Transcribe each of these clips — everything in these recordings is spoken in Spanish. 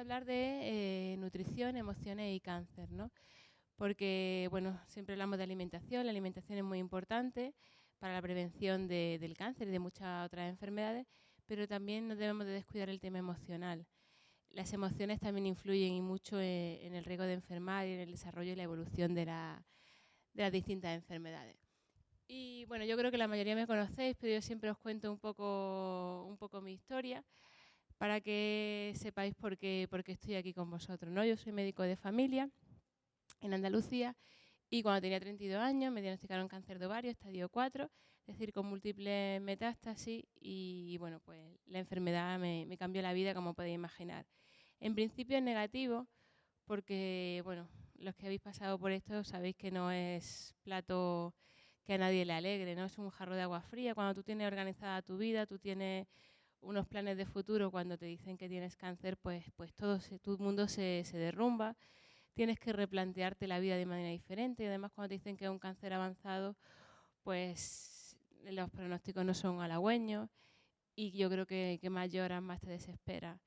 hablar de nutrición, emociones y cáncer, ¿no? Porque, bueno, siempre hablamos de alimentación. La alimentación es muy importante para la prevención del cáncer y de muchas otras enfermedades, pero también no debemos de descuidar el tema emocional. Las emociones también influyen y mucho en el riesgo de enfermar y en el desarrollo y la evolución de las distintas enfermedades. Y bueno, yo creo que la mayoría me conocéis, pero yo siempre os cuento un poco mi historia para que sepáis por qué estoy aquí con vosotros, ¿no? Yo soy médico de familia en Andalucía y cuando tenía 32 años me diagnosticaron cáncer de ovario, estadio 4, es decir, con múltiples metástasis y bueno, pues la enfermedad me cambió la vida, como podéis imaginar. En principio es negativo porque, bueno, los que habéis pasado por esto sabéis que no es plato que a nadie le alegre, ¿no? Es un jarro de agua fría. Cuando tú tienes organizada tu vida, tú tienes unos planes de futuro, cuando te dicen que tienes cáncer, pues todo tu mundo se derrumba. Tienes que replantearte la vida de manera diferente y además cuando te dicen que es un cáncer avanzado, pues los pronósticos no son halagüeños y yo creo que más lloras, más te desesperas.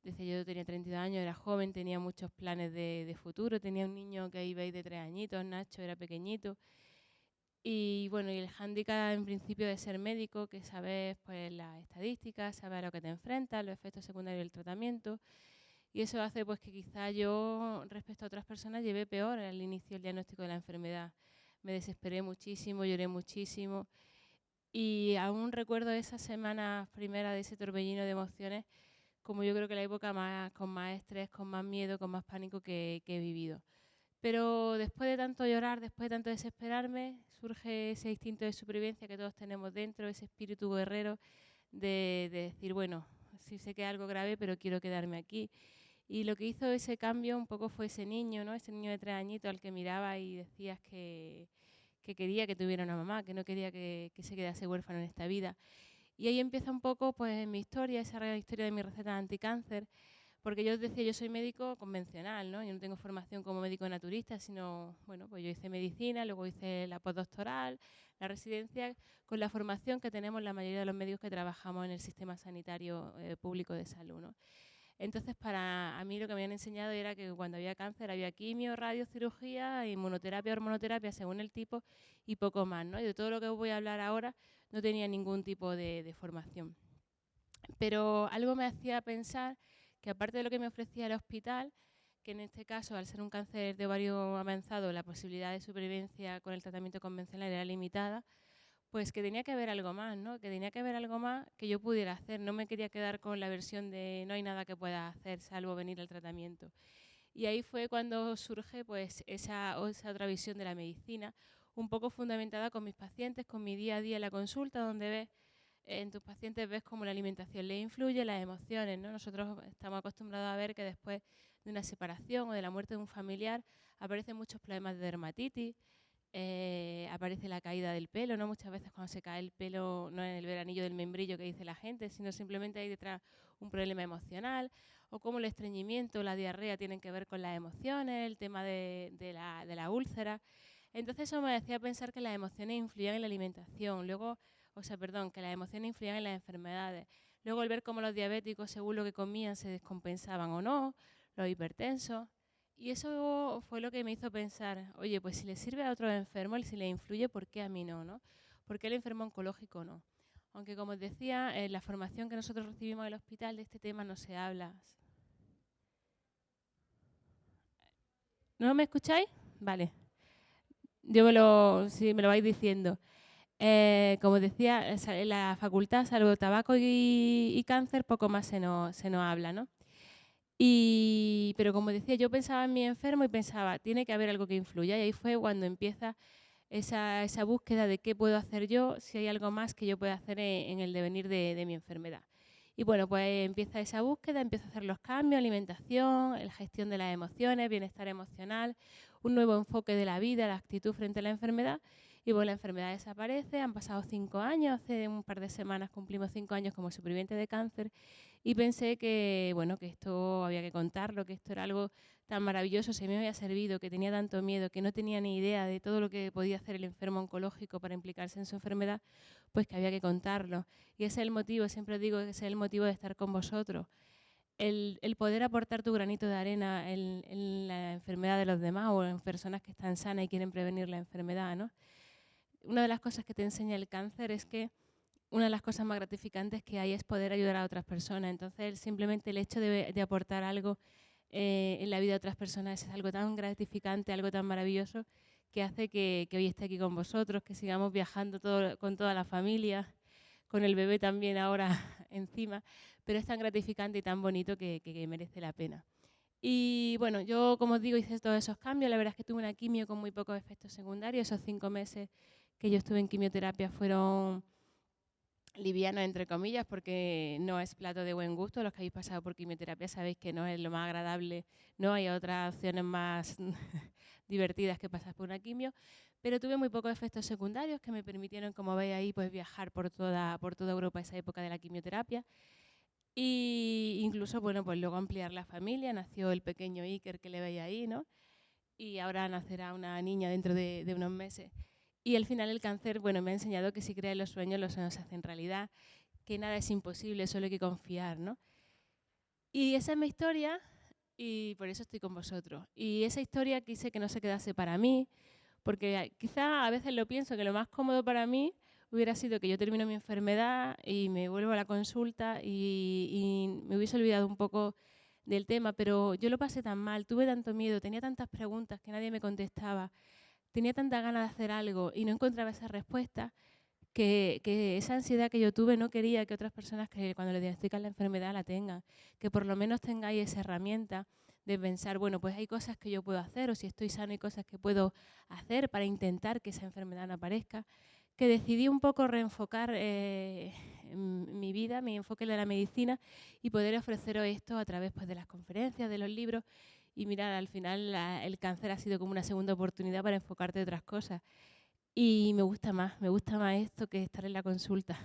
Desde yo tenía 32 años, era joven, tenía muchos planes de futuro, tenía un niño que iba a ir de 3 añitos, Nacho era pequeñito. Y bueno, y el hándicap en principio de ser médico, que sabes pues las estadísticas, sabes a lo que te enfrentas, los efectos secundarios del tratamiento. Y eso hace pues que quizá yo, respecto a otras personas, llevé peor al inicio el diagnóstico de la enfermedad. Me desesperé muchísimo, lloré muchísimo. Y aún recuerdo esas semanas primeras de ese torbellino de emociones, como yo creo que la época con más estrés, con más miedo, con más pánico que he vivido. Pero después de tanto llorar, después de tanto desesperarme, surge ese instinto de supervivencia que todos tenemos dentro, ese espíritu guerrero de decir, bueno, sí sé que es algo grave, pero quiero quedarme aquí. Y lo que hizo ese cambio un poco fue ese niño, ¿no? Ese niño de 3 añitos al que miraba y decías que quería que tuviera una mamá, que no quería que se quedase huérfano en esta vida. Y ahí empieza un poco pues mi historia, esa historia de mi receta anticáncer, porque yo decía, yo soy médico convencional, ¿no? Yo no tengo formación como médico naturista, sino, bueno, pues yo hice medicina, luego hice la postdoctoral, la residencia, con la formación que tenemos la mayoría de los médicos que trabajamos en el sistema sanitario público de salud, ¿no? Entonces, para a mí lo que me habían enseñado era que cuando había cáncer había quimio, radiocirugía, inmunoterapia, hormonoterapia, según el tipo, y poco más, ¿no? Y de todo lo que os voy a hablar ahora no tenía ningún tipo de formación. Pero algo me hacía pensar que aparte de lo que me ofrecía el hospital, que en este caso, al ser un cáncer de ovario avanzado, la posibilidad de supervivencia con el tratamiento convencional era limitada, pues que tenía que haber algo más, ¿no? Que tenía que haber algo más que yo pudiera hacer. No me quería quedar con la versión de no hay nada que pueda hacer salvo venir al tratamiento. Y ahí fue cuando surge pues esa otra visión de la medicina, un poco fundamentada con mis pacientes, con mi día a día en la consulta, donde ves en tus pacientes ves cómo la alimentación les influye, las emociones, ¿no? Nosotros estamos acostumbrados a ver que después de una separación o de la muerte de un familiar aparecen muchos problemas de dermatitis, aparece la caída del pelo, ¿no? Muchas veces cuando se cae el pelo no es el veranillo del membrillo que dice la gente, sino simplemente hay detrás un problema emocional, o cómo el estreñimiento, la diarrea tienen que ver con las emociones, el tema de la úlcera. Entonces eso me hacía pensar que las emociones influían en la alimentación, que las emociones influían en las enfermedades. Luego el ver cómo los diabéticos, según lo que comían, se descompensaban o no, los hipertensos. Y eso fue lo que me hizo pensar, oye, pues si le sirve a otros enfermos, si le influye, ¿por qué a mí no, no? ¿Por qué el enfermo oncológico no? Aunque, como os decía, en la formación que nosotros recibimos en el hospital de este tema no se habla. ¿No me escucháis? Vale. Si me lo vais diciendo. Como decía, en la facultad, salvo tabaco y cáncer, poco más se nos habla, ¿no? Pero como decía, yo pensaba en mi enfermo y pensaba, tiene que haber algo que influya. Y ahí fue cuando empieza esa búsqueda de qué puedo hacer yo, si hay algo más que yo pueda hacer en el devenir de mi enfermedad. Y bueno, pues empieza esa búsqueda, empiezo a hacer los cambios, alimentación, la gestión de las emociones, bienestar emocional, un nuevo enfoque de la vida, la actitud frente a la enfermedad. Y bueno, la enfermedad desaparece, han pasado 5 años, hace un par de semanas cumplimos 5 años como superviviente de cáncer y pensé que, bueno, que esto había que contarlo, que esto era algo tan maravilloso, se me había servido, que tenía tanto miedo, que no tenía ni idea de todo lo que podía hacer el enfermo oncológico para implicarse en su enfermedad, pues que había que contarlo. Y ese es el motivo, siempre digo que ese es el motivo de estar con vosotros. el poder aportar tu granito de arena en la enfermedad de los demás o en personas que están sanas y quieren prevenir la enfermedad, ¿no? Una de las cosas que te enseña el cáncer es que una de las cosas más gratificantes que hay es poder ayudar a otras personas. Entonces, simplemente el hecho de aportar algo en la vida de otras personas es algo tan gratificante, algo tan maravilloso, que hace que hoy esté aquí con vosotros, que sigamos viajando con toda la familia, con el bebé también ahora encima, pero es tan gratificante y tan bonito que merece la pena. Y bueno, yo, como os digo, hice todos esos cambios. La verdad es que tuve una quimio con muy pocos efectos secundarios. Esos 5 meses que yo estuve en quimioterapia fueron livianos, entre comillas, porque no es plato de buen gusto. Los que habéis pasado por quimioterapia sabéis que no es lo más agradable. No hay otras opciones más divertidas que pasar por una quimio. Pero tuve muy pocos efectos secundarios que me permitieron, como veis ahí, pues viajar por toda Europa esa época de la quimioterapia. Y incluso, bueno, pues luego ampliar la familia. Nació el pequeño Iker que le veis ahí, ¿no? Y ahora nacerá una niña dentro de unos meses. Y al final el cáncer, bueno, me ha enseñado que si crees los sueños se hacen realidad, que nada es imposible, solo hay que confiar, ¿no? Y esa es mi historia y por eso estoy con vosotros. Y esa historia quise que no se quedase para mí, porque quizá a veces lo pienso que lo más cómodo para mí hubiera sido que yo termino mi enfermedad y me vuelvo a la consulta y me hubiese olvidado un poco del tema, pero yo lo pasé tan mal, tuve tanto miedo, tenía tantas preguntas que nadie me contestaba, tenía tanta ganas de hacer algo y no encontraba esa respuesta que esa ansiedad que yo tuve no quería que otras personas que cuando le diagnostican la enfermedad la tengan, que por lo menos tengáis esa herramienta de pensar, bueno, pues hay cosas que yo puedo hacer o si estoy sano hay cosas que puedo hacer para intentar que esa enfermedad no aparezca, que decidí un poco reenfocar mi vida, mi enfoque en la medicina y poder ofreceros esto a través pues, de las conferencias, de los libros y mirar, al final el cáncer ha sido como una segunda oportunidad para enfocarte en otras cosas. Y me gusta más esto que estar en la consulta.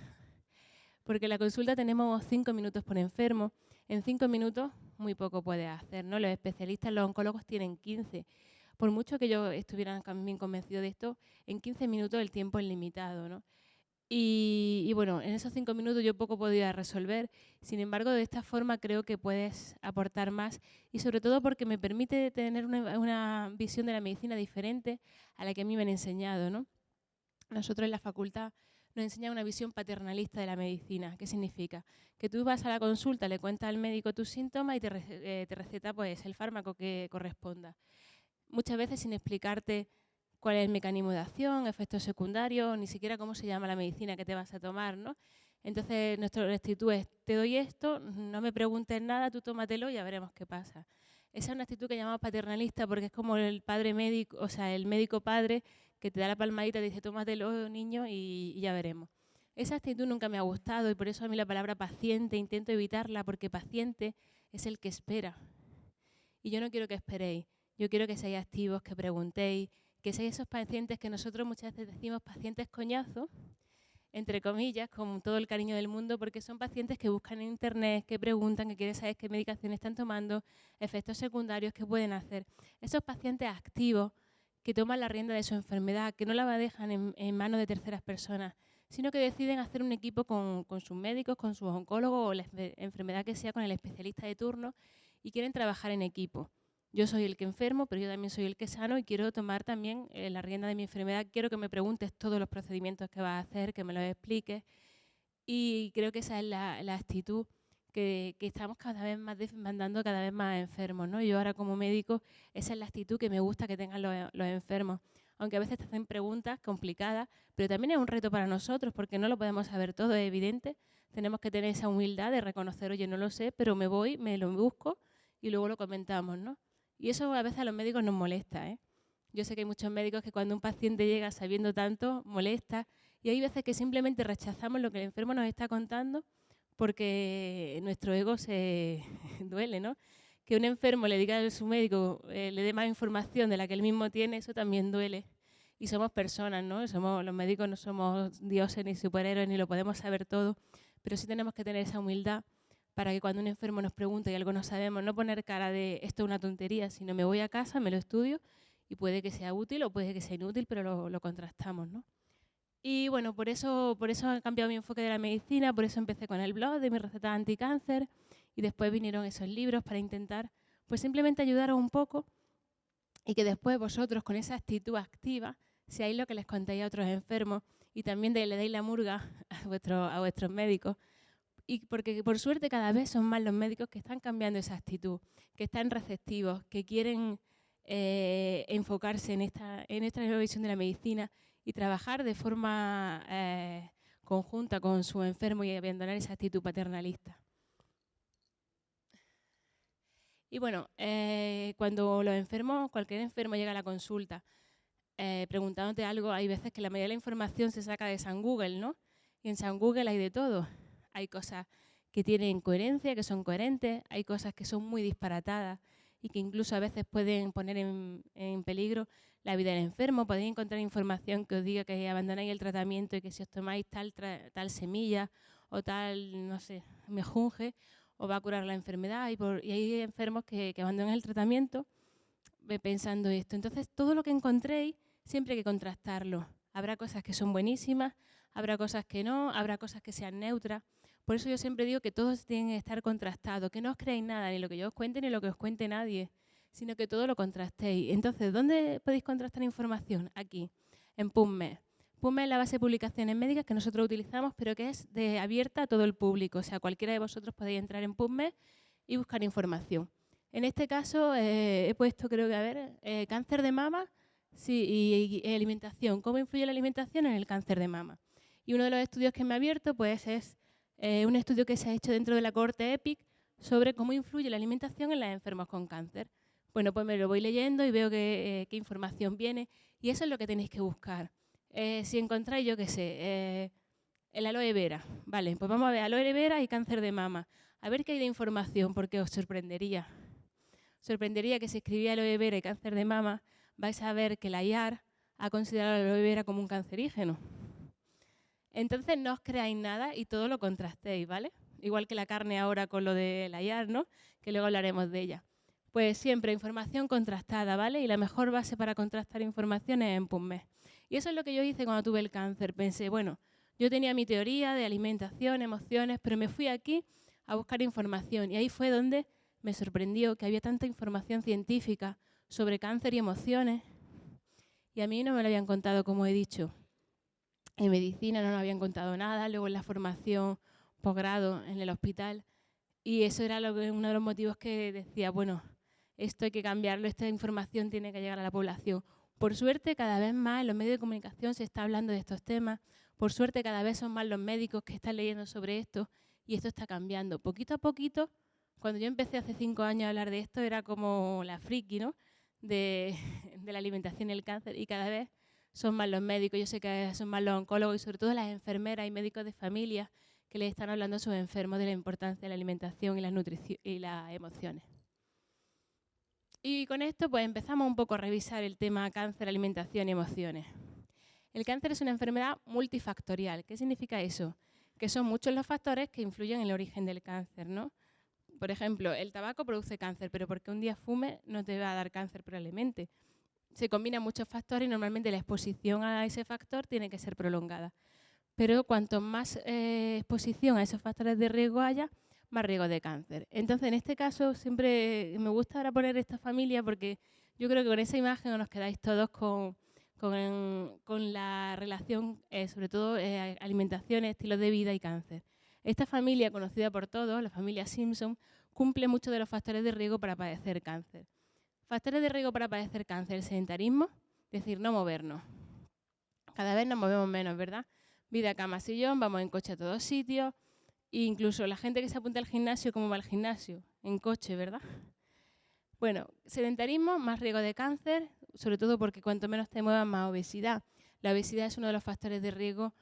Porque en la consulta tenemos 5 minutos por enfermo. En 5 minutos muy poco puedes hacer, ¿no? Los especialistas, los oncólogos tienen 15. Por mucho que yo estuviera también convencido de esto, en 15 minutos el tiempo es limitado, ¿no? Y bueno, en esos 5 minutos yo poco podía resolver. Sin embargo, de esta forma creo que puedes aportar más y sobre todo porque me permite tener una visión de la medicina diferente a la que a mí me han enseñado, ¿no? Nosotros en la facultad nos enseñan una visión paternalista de la medicina. ¿Qué significa? Que tú vas a la consulta, le cuentas al médico tus síntomas y te receta pues, el fármaco que corresponda. Muchas veces sin explicarte cuál es el mecanismo de acción, efectos secundarios, ni siquiera cómo se llama la medicina que te vas a tomar, ¿no? Entonces, nuestra actitud es, te doy esto, no me preguntes nada, tú tómatelo y ya veremos qué pasa. Esa es una actitud que llamamos paternalista porque es como el padre médico, o sea, el médico padre que te da la palmadita y te dice, tómatelo, niño, y ya veremos. Esa actitud nunca me ha gustado y por eso a mí la palabra paciente intento evitarla porque paciente es el que espera. Y yo no quiero que esperéis, yo quiero que seáis activos, que preguntéis, que seáis esos pacientes que nosotros muchas veces decimos pacientes coñazos, entre comillas, con todo el cariño del mundo, porque son pacientes que buscan en internet, que preguntan, que quieren saber qué medicación están tomando, efectos secundarios que pueden hacer. Esos pacientes activos que toman la rienda de su enfermedad, que no la dejan en manos de terceras personas, sino que deciden hacer un equipo con sus médicos, con sus oncólogos o la enfermedad que sea, con el especialista de turno y quieren trabajar en equipo. Yo soy el que enfermo, pero yo también soy el que sano y quiero tomar también la rienda de mi enfermedad. Quiero que me preguntes todos los procedimientos que vas a hacer, que me los expliques. Y creo que esa es la actitud que estamos cada vez más mandando cada vez más enfermos, ¿no? Yo ahora como médico, esa es la actitud que me gusta que tengan los enfermos. Aunque a veces te hacen preguntas complicadas, pero también es un reto para nosotros porque no lo podemos saber todo, es evidente. Tenemos que tener esa humildad de reconocer, oye, no lo sé, pero me voy, me lo busco y luego lo comentamos, ¿no? Y eso a veces a los médicos nos molesta, ¿eh? Yo sé que hay muchos médicos que cuando un paciente llega sabiendo tanto, molesta, y hay veces que simplemente rechazamos lo que el enfermo nos está contando porque nuestro ego se duele, ¿no? Que un enfermo le diga a su médico, le dé más información de la que él mismo tiene, eso también duele. Y somos personas, ¿no? Los médicos no somos dioses ni superhéroes, ni lo podemos saber todo, pero sí tenemos que tener esa humildad para que cuando un enfermo nos pregunte y algo no sabemos, no poner cara de esto es una tontería, sino me voy a casa, me lo estudio y puede que sea útil o puede que sea inútil, pero lo contrastamos, ¿no? Y bueno, por eso he cambiado mi enfoque de la medicina, por eso empecé con el blog de mi receta anticáncer y después vinieron esos libros para intentar pues simplemente ayudaros un poco y que después vosotros con esa actitud activa seáis lo que les contéis a otros enfermos y también le deis la murga a vuestros médicos. Y porque por suerte cada vez son más los médicos que están cambiando esa actitud, que están receptivos, que quieren enfocarse en esta nueva visión de la medicina y trabajar de forma conjunta con su enfermo y abandonar esa actitud paternalista. Y bueno, cuando los enfermos, cualquier enfermo llega a la consulta preguntándote algo, hay veces que la mayoría de la información se saca de San Google, ¿no? Y en San Google hay de todo. Hay cosas que tienen coherencia, que son coherentes, hay cosas que son muy disparatadas y que incluso a veces pueden poner en peligro la vida del enfermo. Podéis encontrar información que os diga que abandonáis el tratamiento y que si os tomáis tal semilla o tal, no sé, mejunje, os va a curar la enfermedad. Y hay enfermos que abandonan el tratamiento pensando esto. Entonces, todo lo que encontréis, siempre hay que contrastarlo. Habrá cosas que son buenísimas, habrá cosas que no, habrá cosas que sean neutras. Por eso yo siempre digo que todos tienen que estar contrastados, que no os creáis nada, ni lo que yo os cuente, ni lo que os cuente nadie, sino que todo lo contrastéis. Entonces, ¿dónde podéis contrastar información? Aquí, en PubMed. PubMed es la base de publicaciones médicas que nosotros utilizamos, pero que es abierta a todo el público. O sea, cualquiera de vosotros podéis entrar en PubMed y buscar información. En este caso he puesto, creo que, a ver, cáncer de mama y alimentación. ¿Cómo influye la alimentación en el cáncer de mama? Y uno de los estudios que me ha abierto pues, es un estudio que se ha hecho dentro de la cohorte EPIC sobre cómo influye la alimentación en los enfermos con cáncer. Bueno, pues me lo voy leyendo y veo qué información viene y eso es lo que tenéis que buscar. Si encontráis, yo qué sé, el aloe vera. Vale, pues vamos a ver aloe vera y cáncer de mama. A ver qué hay de información porque os sorprendería. Sorprendería que si escribía aloe vera y cáncer de mama, vais a ver que la IAR ha considerado la aloe vera como un cancerígeno. Entonces no os creáis nada y todo lo contrastéis, ¿vale? Igual que la carne ahora con lo de la IAR, ¿no? Que luego hablaremos de ella. Pues siempre información contrastada, ¿vale? Y la mejor base para contrastar información es en PubMed. Y eso es lo que yo hice cuando tuve el cáncer. Pensé, bueno, yo tenía mi teoría de alimentación, emociones, pero me fui aquí a buscar información y ahí fue donde me sorprendió que había tanta información científica sobre cáncer y emociones y a mí no me lo habían contado, como he dicho. En medicina no nos habían contado nada, luego en la formación posgrado en el hospital y eso era uno de los motivos que decía, bueno, esto hay que cambiarlo, esta información tiene que llegar a la población. Por suerte cada vez más en los medios de comunicación se está hablando de estos temas, por suerte cada vez son más los médicos que están leyendo sobre esto y esto está cambiando. Poquito a poquito. Cuando yo empecé hace 5 años a hablar de esto era como la friki, ¿no? de la alimentación y el cáncer y cada vez son más los médicos, yo sé que son más los oncólogos y sobre todo las enfermeras y médicos de familia que les están hablando a sus enfermos de la importancia de la alimentación y las emociones. Y con esto pues empezamos un poco a revisar el tema cáncer, alimentación y emociones. El cáncer es una enfermedad multifactorial. ¿Qué significa eso? Que son muchos los factores que influyen en el origen del cáncer, ¿no? Por ejemplo, el tabaco produce cáncer, pero porque un día fume no te va a dar cáncer probablemente. Se combinan muchos factores y normalmente la exposición a ese factor tiene que ser prolongada. Pero cuanto más exposición a esos factores de riesgo haya, más riesgo de cáncer. Entonces, en este caso, siempre me gusta ahora poner esta familia porque yo creo que con esa imagen nos quedáis todos con la relación, sobre todo alimentación, estilos de vida y cáncer. Esta familia, conocida por todos, la familia Simpson, cumple muchos de los factores de riesgo para padecer cáncer. Factores de riesgo para padecer cáncer, el sedentarismo, es decir, no movernos. Cada vez nos movemos menos, ¿verdad? Vida, cama, sillón, vamos en coche a todos sitios. E incluso la gente que se apunta al gimnasio, ¿cómo va al gimnasio? En coche, ¿verdad? Bueno, sedentarismo, más riesgo de cáncer, sobre todo porque cuanto menos te muevas, más obesidad. La obesidad es uno de los factores de riesgo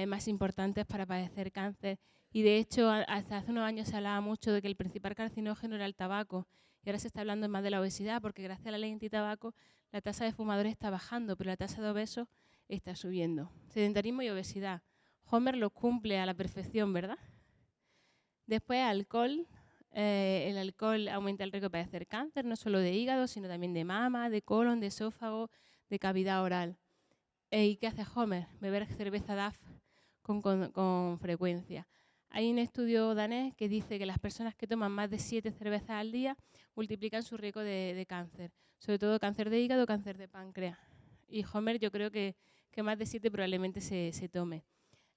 más importantes para padecer cáncer. Y de hecho, hasta hace unos años se hablaba mucho de que el principal carcinógeno era el tabaco. Y ahora se está hablando más de la obesidad porque gracias a la ley antitabaco la tasa de fumadores está bajando, pero la tasa de obesos está subiendo. Sedentarismo y obesidad. Homer los cumple a la perfección, ¿verdad? Después, alcohol. El alcohol aumenta el riesgo de padecer cáncer, no solo de hígado, sino también de mama, de colon, de esófago, de cavidad oral. ¿Y qué hace Homer? Beber cerveza DAF con frecuencia. Hay un estudio danés que dice que las personas que toman más de 7 cervezas al día multiplican su riesgo de cáncer, sobre todo cáncer de hígado, cáncer de páncreas. Y Homer yo creo que más de 7 probablemente se tome.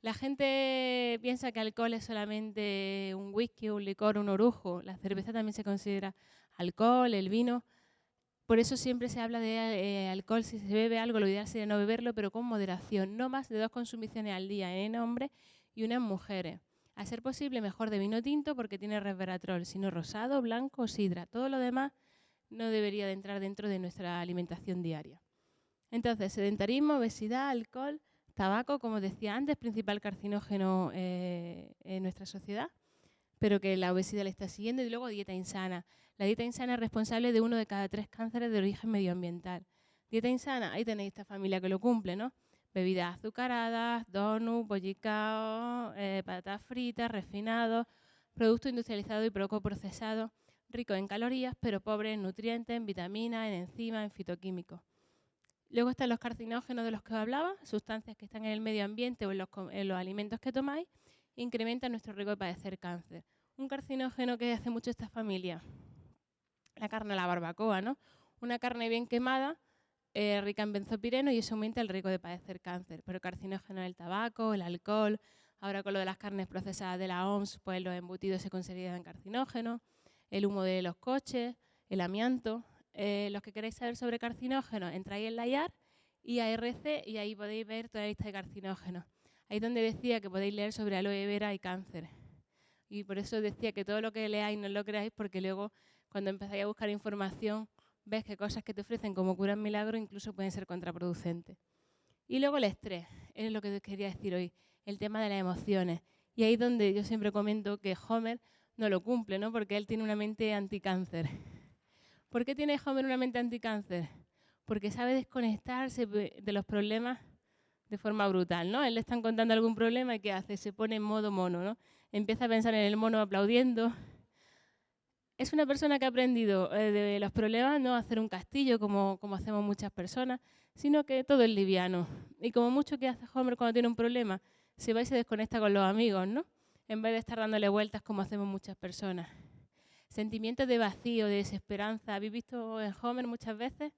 La gente piensa que alcohol es solamente un whisky, un licor, un orujo. La cerveza también se considera alcohol, el vino. Por eso siempre se habla de alcohol. Si se bebe algo, lo ideal sería no beberlo, pero con moderación. No más de 2 consumiciones al día en hombres y una en mujeres. A ser posible, mejor de vino tinto porque tiene resveratrol, sino rosado, blanco o sidra. Todo lo demás no debería de entrar dentro de nuestra alimentación diaria. Entonces, sedentarismo, obesidad, alcohol, tabaco, como decía antes, principal carcinógeno en nuestra sociedad, pero que la obesidad le está siguiendo, y luego dieta insana. La dieta insana es responsable de 1 de cada 3 cánceres de origen medioambiental. Dieta insana, ahí tenéis esta familia que lo cumple, ¿no? Bebidas azucaradas, donuts, bollicaos, patatas fritas, refinados, productos industrializados y poco procesados, ricos en calorías, pero pobres en nutrientes, en vitaminas, en enzimas, en fitoquímicos. Luego están los carcinógenos de los que os hablaba, sustancias que están en el medio ambiente o en los alimentos que tomáis, incrementan nuestro riesgo de padecer cáncer. Un carcinógeno que hace mucho esta familia, la carne a la barbacoa, ¿no? Una carne bien quemada, rica en benzopireno, y eso aumenta el riesgo de padecer cáncer. Pero carcinógeno el tabaco, el alcohol, ahora con lo de las carnes procesadas de la OMS, pues los embutidos se consideran carcinógenos, el humo de los coches, el amianto. Los que queréis saber sobre carcinógenos, entráis en la IAR y ARC y ahí podéis ver toda la lista de carcinógenos. Ahí es donde decía que podéis leer sobre aloe vera y cáncer. Y por eso decía que todo lo que leáis no lo creáis, porque luego cuando empezáis a buscar información ves que cosas que te ofrecen como curas milagro incluso pueden ser contraproducentes. Y luego el estrés, es lo que os quería decir hoy, el tema de las emociones. Y ahí es donde yo siempre comento que Homer no lo cumple, ¿no? Porque él tiene una mente anticáncer. ¿Por qué tiene Homer una mente anticáncer? Porque sabe desconectarse de los problemas de forma brutal, ¿no? Él le están contando algún problema y ¿qué hace? Se pone en modo mono, ¿no? Empieza a pensar en el mono aplaudiendo. Es una persona que ha aprendido de los problemas no hacer un castillo como hacemos muchas personas, sino que todo es liviano. Y como mucho que hace Homer cuando tiene un problema, se va y se desconecta con los amigos, ¿no? En vez de estar dándole vueltas como hacemos muchas personas. Sentimientos de vacío, de desesperanza. ¿Habéis visto en Homer muchas veces?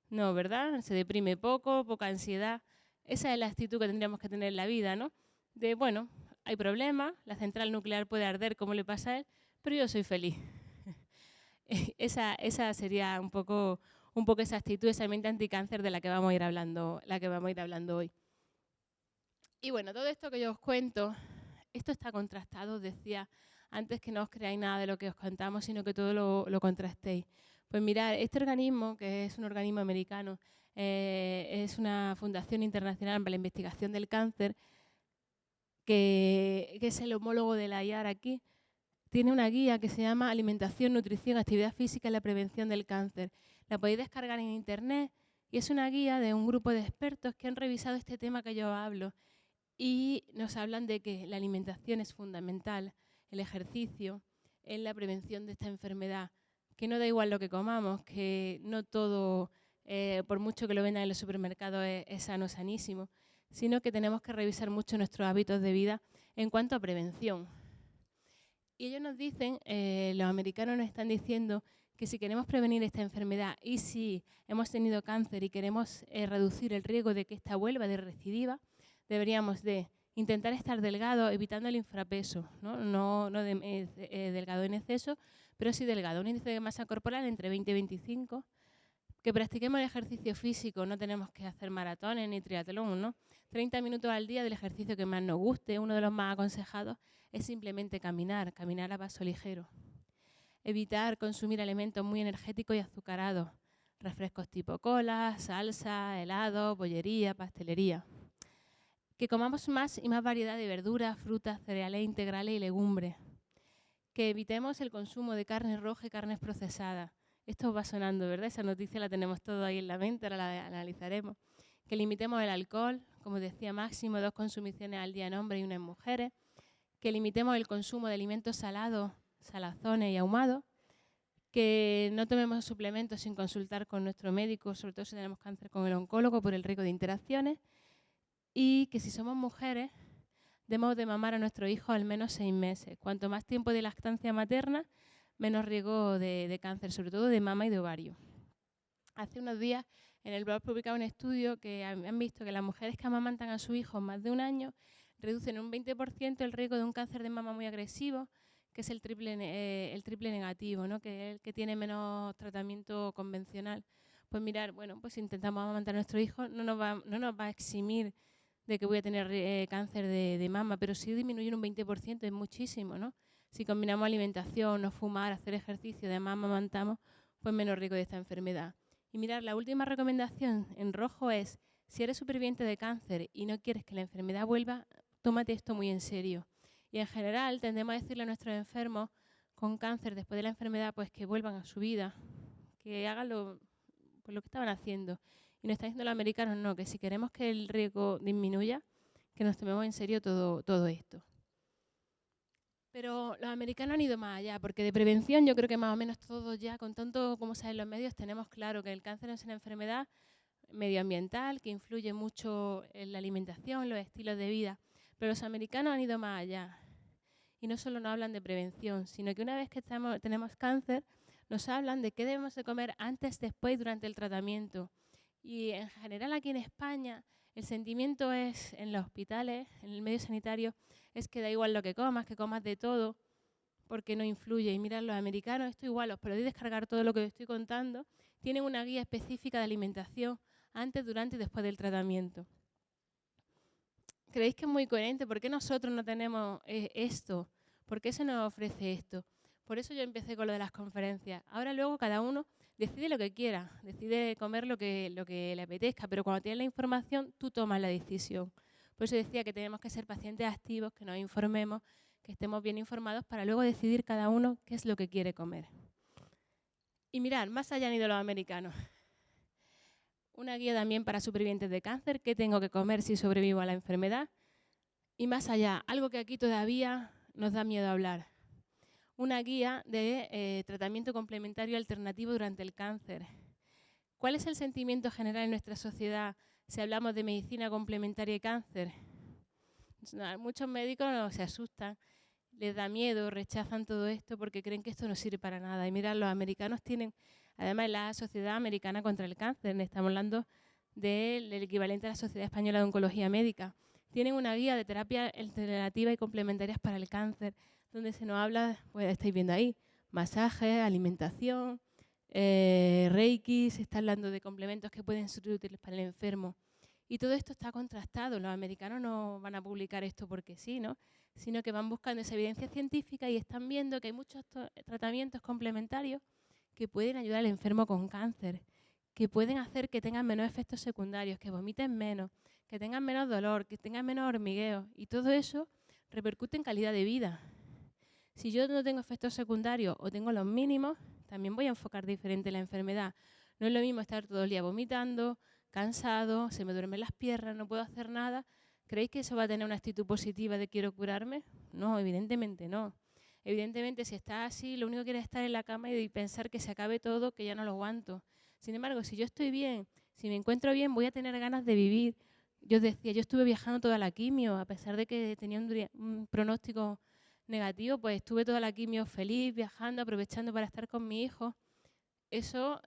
No, ¿verdad? Se deprime poco, poca ansiedad. Esa es la actitud que tendríamos que tener en la vida, ¿no? De, bueno, hay problemas, la central nuclear puede arder como le pasa a él, pero yo soy feliz. Esa sería un poco esa actitud, esa mente anticáncer de la que vamos a ir hablando hoy. Y bueno, todo esto que yo os cuento, esto está contrastado, decía antes, que no os creáis nada de lo que os contamos, sino que todo lo contrastéis. Pues mirad, este organismo, que es un organismo americano, es una fundación internacional para la investigación del cáncer, que es el homólogo de la IAR aquí, tiene una guía que se llama Alimentación, Nutrición, Actividad Física y la Prevención del Cáncer. La podéis descargar en internet y es una guía de un grupo de expertos que han revisado este tema que yo hablo y nos hablan de que la alimentación es fundamental, el ejercicio, en la prevención de esta enfermedad, que no da igual lo que comamos, que no todo, por mucho que lo vendan en los supermercados, es sano, sanísimo, sino que tenemos que revisar mucho nuestros hábitos de vida en cuanto a prevención. Y ellos nos dicen, los americanos nos están diciendo que si queremos prevenir esta enfermedad y si hemos tenido cáncer y queremos reducir el riesgo de que esta vuelva de recidiva, deberíamos de intentar estar delgado, evitando el infrapeso, no delgado en exceso, pero sí delgado, un índice de masa corporal entre 20 y 25, que practiquemos el ejercicio físico, no tenemos que hacer maratones ni triatlón, ¿no? 30 minutos al día del ejercicio que más nos guste, uno de los más aconsejados es simplemente caminar a paso ligero. Evitar consumir alimentos muy energéticos y azucarados, refrescos tipo cola, salsa, helado, bollería, pastelería. Que comamos más y más variedad de verduras, frutas, cereales integrales y legumbres. Que evitemos el consumo de carne roja y carnes procesadas. Esto va sonando, ¿verdad? Esa noticia la tenemos todo ahí en la mente, ahora la analizaremos. Que limitemos el alcohol, como decía, máximo 2 consumiciones al día en hombres y 1 en mujeres. Que limitemos el consumo de alimentos salados, salazones y ahumados. Que no tomemos suplementos sin consultar con nuestro médico, sobre todo si tenemos cáncer, con el oncólogo, por el riesgo de interacciones. Y que si somos mujeres, demos de mamar a nuestros hijos al menos 6 meses. Cuanto más tiempo de lactancia materna, menos riesgo de cáncer, sobre todo de mama y de ovario. Hace unos días en el blog publicaba un estudio que han visto que las mujeres que amamantan a su hijo más de un año reducen un 20% el riesgo de un cáncer de mama muy agresivo, que es el triple negativo, ¿no? Que es el que tiene menos tratamiento convencional. Pues mirar, bueno, pues si intentamos amamantar a nuestro hijo, no nos va a eximir de que voy a tener cáncer de mama, pero sí disminuir un 20% es muchísimo, ¿no? Si combinamos alimentación, no fumar, hacer ejercicio, además amamantamos, pues menos riesgo de esta enfermedad. Y mirar, la última recomendación en rojo es, si eres superviviente de cáncer y no quieres que la enfermedad vuelva, tómate esto muy en serio. Y en general tendemos a decirle a nuestros enfermos con cáncer después de la enfermedad pues que vuelvan a su vida, que hagan lo que estaban haciendo. Y nos están diciendo los americanos, no, que si queremos que el riesgo disminuya, que nos tomemos en serio todo esto. Pero los americanos han ido más allá, porque de prevención yo creo que más o menos todos ya, con tanto como saben los medios, tenemos claro que el cáncer es una enfermedad medioambiental que influye mucho en la alimentación, los estilos de vida. Pero los americanos han ido más allá. Y no solo nos hablan de prevención, sino que una vez que tenemos cáncer, nos hablan de qué debemos de comer antes, después y durante el tratamiento. Y en general aquí en España, el sentimiento es, en los hospitales, en el medio sanitario, es que da igual lo que comas de todo, porque no influye. Y mirad, los americanos, esto igual, os podéis descargar todo lo que os estoy contando, tienen una guía específica de alimentación antes, durante y después del tratamiento. ¿Creéis que es muy coherente? ¿Por qué nosotros no tenemos esto? ¿Por qué se nos ofrece esto? Por eso yo empecé con lo de las conferencias. Ahora luego cada uno decide lo que quiera, decide comer lo que le apetezca, pero cuando tienes la información, tú tomas la decisión. Por eso decía que tenemos que ser pacientes activos, que nos informemos, que estemos bien informados para luego decidir cada uno qué es lo que quiere comer. Y mirad, más allá han ido los americanos. Una guía también para supervivientes de cáncer, qué tengo que comer si sobrevivo a la enfermedad. Y más allá, algo que aquí todavía nos da miedo hablar. Una guía de tratamiento complementario alternativo durante el cáncer. ¿Cuál es el sentimiento general en nuestra sociedad si hablamos de medicina complementaria y cáncer? Muchos médicos se asustan, les da miedo, rechazan todo esto porque creen que esto no sirve para nada. Y mirad, los americanos tienen, además, la Sociedad Americana contra el Cáncer, estamos hablando del equivalente a la Sociedad Española de Oncología Médica. Tienen una guía de terapia alternativa y complementarias para el cáncer, donde se nos habla, pues estáis viendo ahí, masajes, alimentación, reiki, se está hablando de complementos que pueden ser útiles para el enfermo. Y todo esto está contrastado. Los americanos no van a publicar esto porque sí, ¿no? Sino que van buscando esa evidencia científica y están viendo que hay muchos tratamientos complementarios que pueden ayudar al enfermo con cáncer, que pueden hacer que tengan menos efectos secundarios, que vomiten menos, que tengan menos dolor, que tengan menos hormigueo. Y todo eso repercute en calidad de vida. Si yo no tengo efectos secundarios o tengo los mínimos, también voy a enfocar diferente la enfermedad. No es lo mismo estar todo el día vomitando, cansado, se me duermen las piernas, no puedo hacer nada. ¿Creéis que eso va a tener una actitud positiva de quiero curarme? No, evidentemente no. Evidentemente, si estás así, lo único que quieres es estar en la cama y pensar que se acabe todo, que ya no lo aguanto. Sin embargo, si yo estoy bien, si me encuentro bien, voy a tener ganas de vivir. Yo decía, yo estuve viajando toda la quimio, a pesar de que tenía un pronóstico negativo, pues estuve toda la quimio feliz, viajando, aprovechando para estar con mi hijo. Eso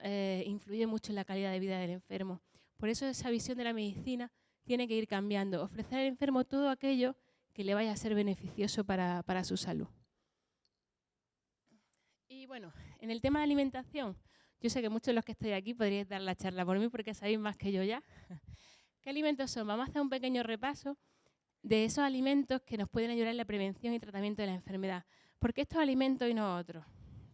influye mucho en la calidad de vida del enfermo. Por eso esa visión de la medicina tiene que ir cambiando, ofrecer al enfermo todo aquello que le vaya a ser beneficioso para su salud. Y bueno, en el tema de alimentación, yo sé que muchos de los que estoy aquí podríais dar la charla por mí porque sabéis más que yo ya. ¿Qué alimentos son? Vamos a hacer un pequeño repaso de esos alimentos que nos pueden ayudar en la prevención y tratamiento de la enfermedad. ¿Por qué estos alimentos y no otros?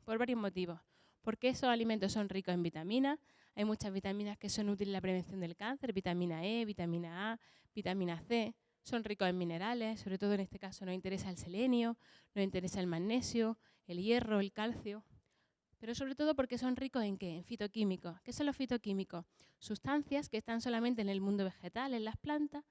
Por varios motivos. Porque esos alimentos son ricos en vitaminas. Hay muchas vitaminas que son útiles en la prevención del cáncer, vitamina E, vitamina A, vitamina C. Son ricos en minerales, sobre todo en este caso nos interesa el selenio, nos interesa el magnesio, el hierro, el calcio. Pero sobre todo porque son ricos ¿en qué? En fitoquímicos. ¿Qué son los fitoquímicos? Sustancias que están solamente en el mundo vegetal, en las plantas,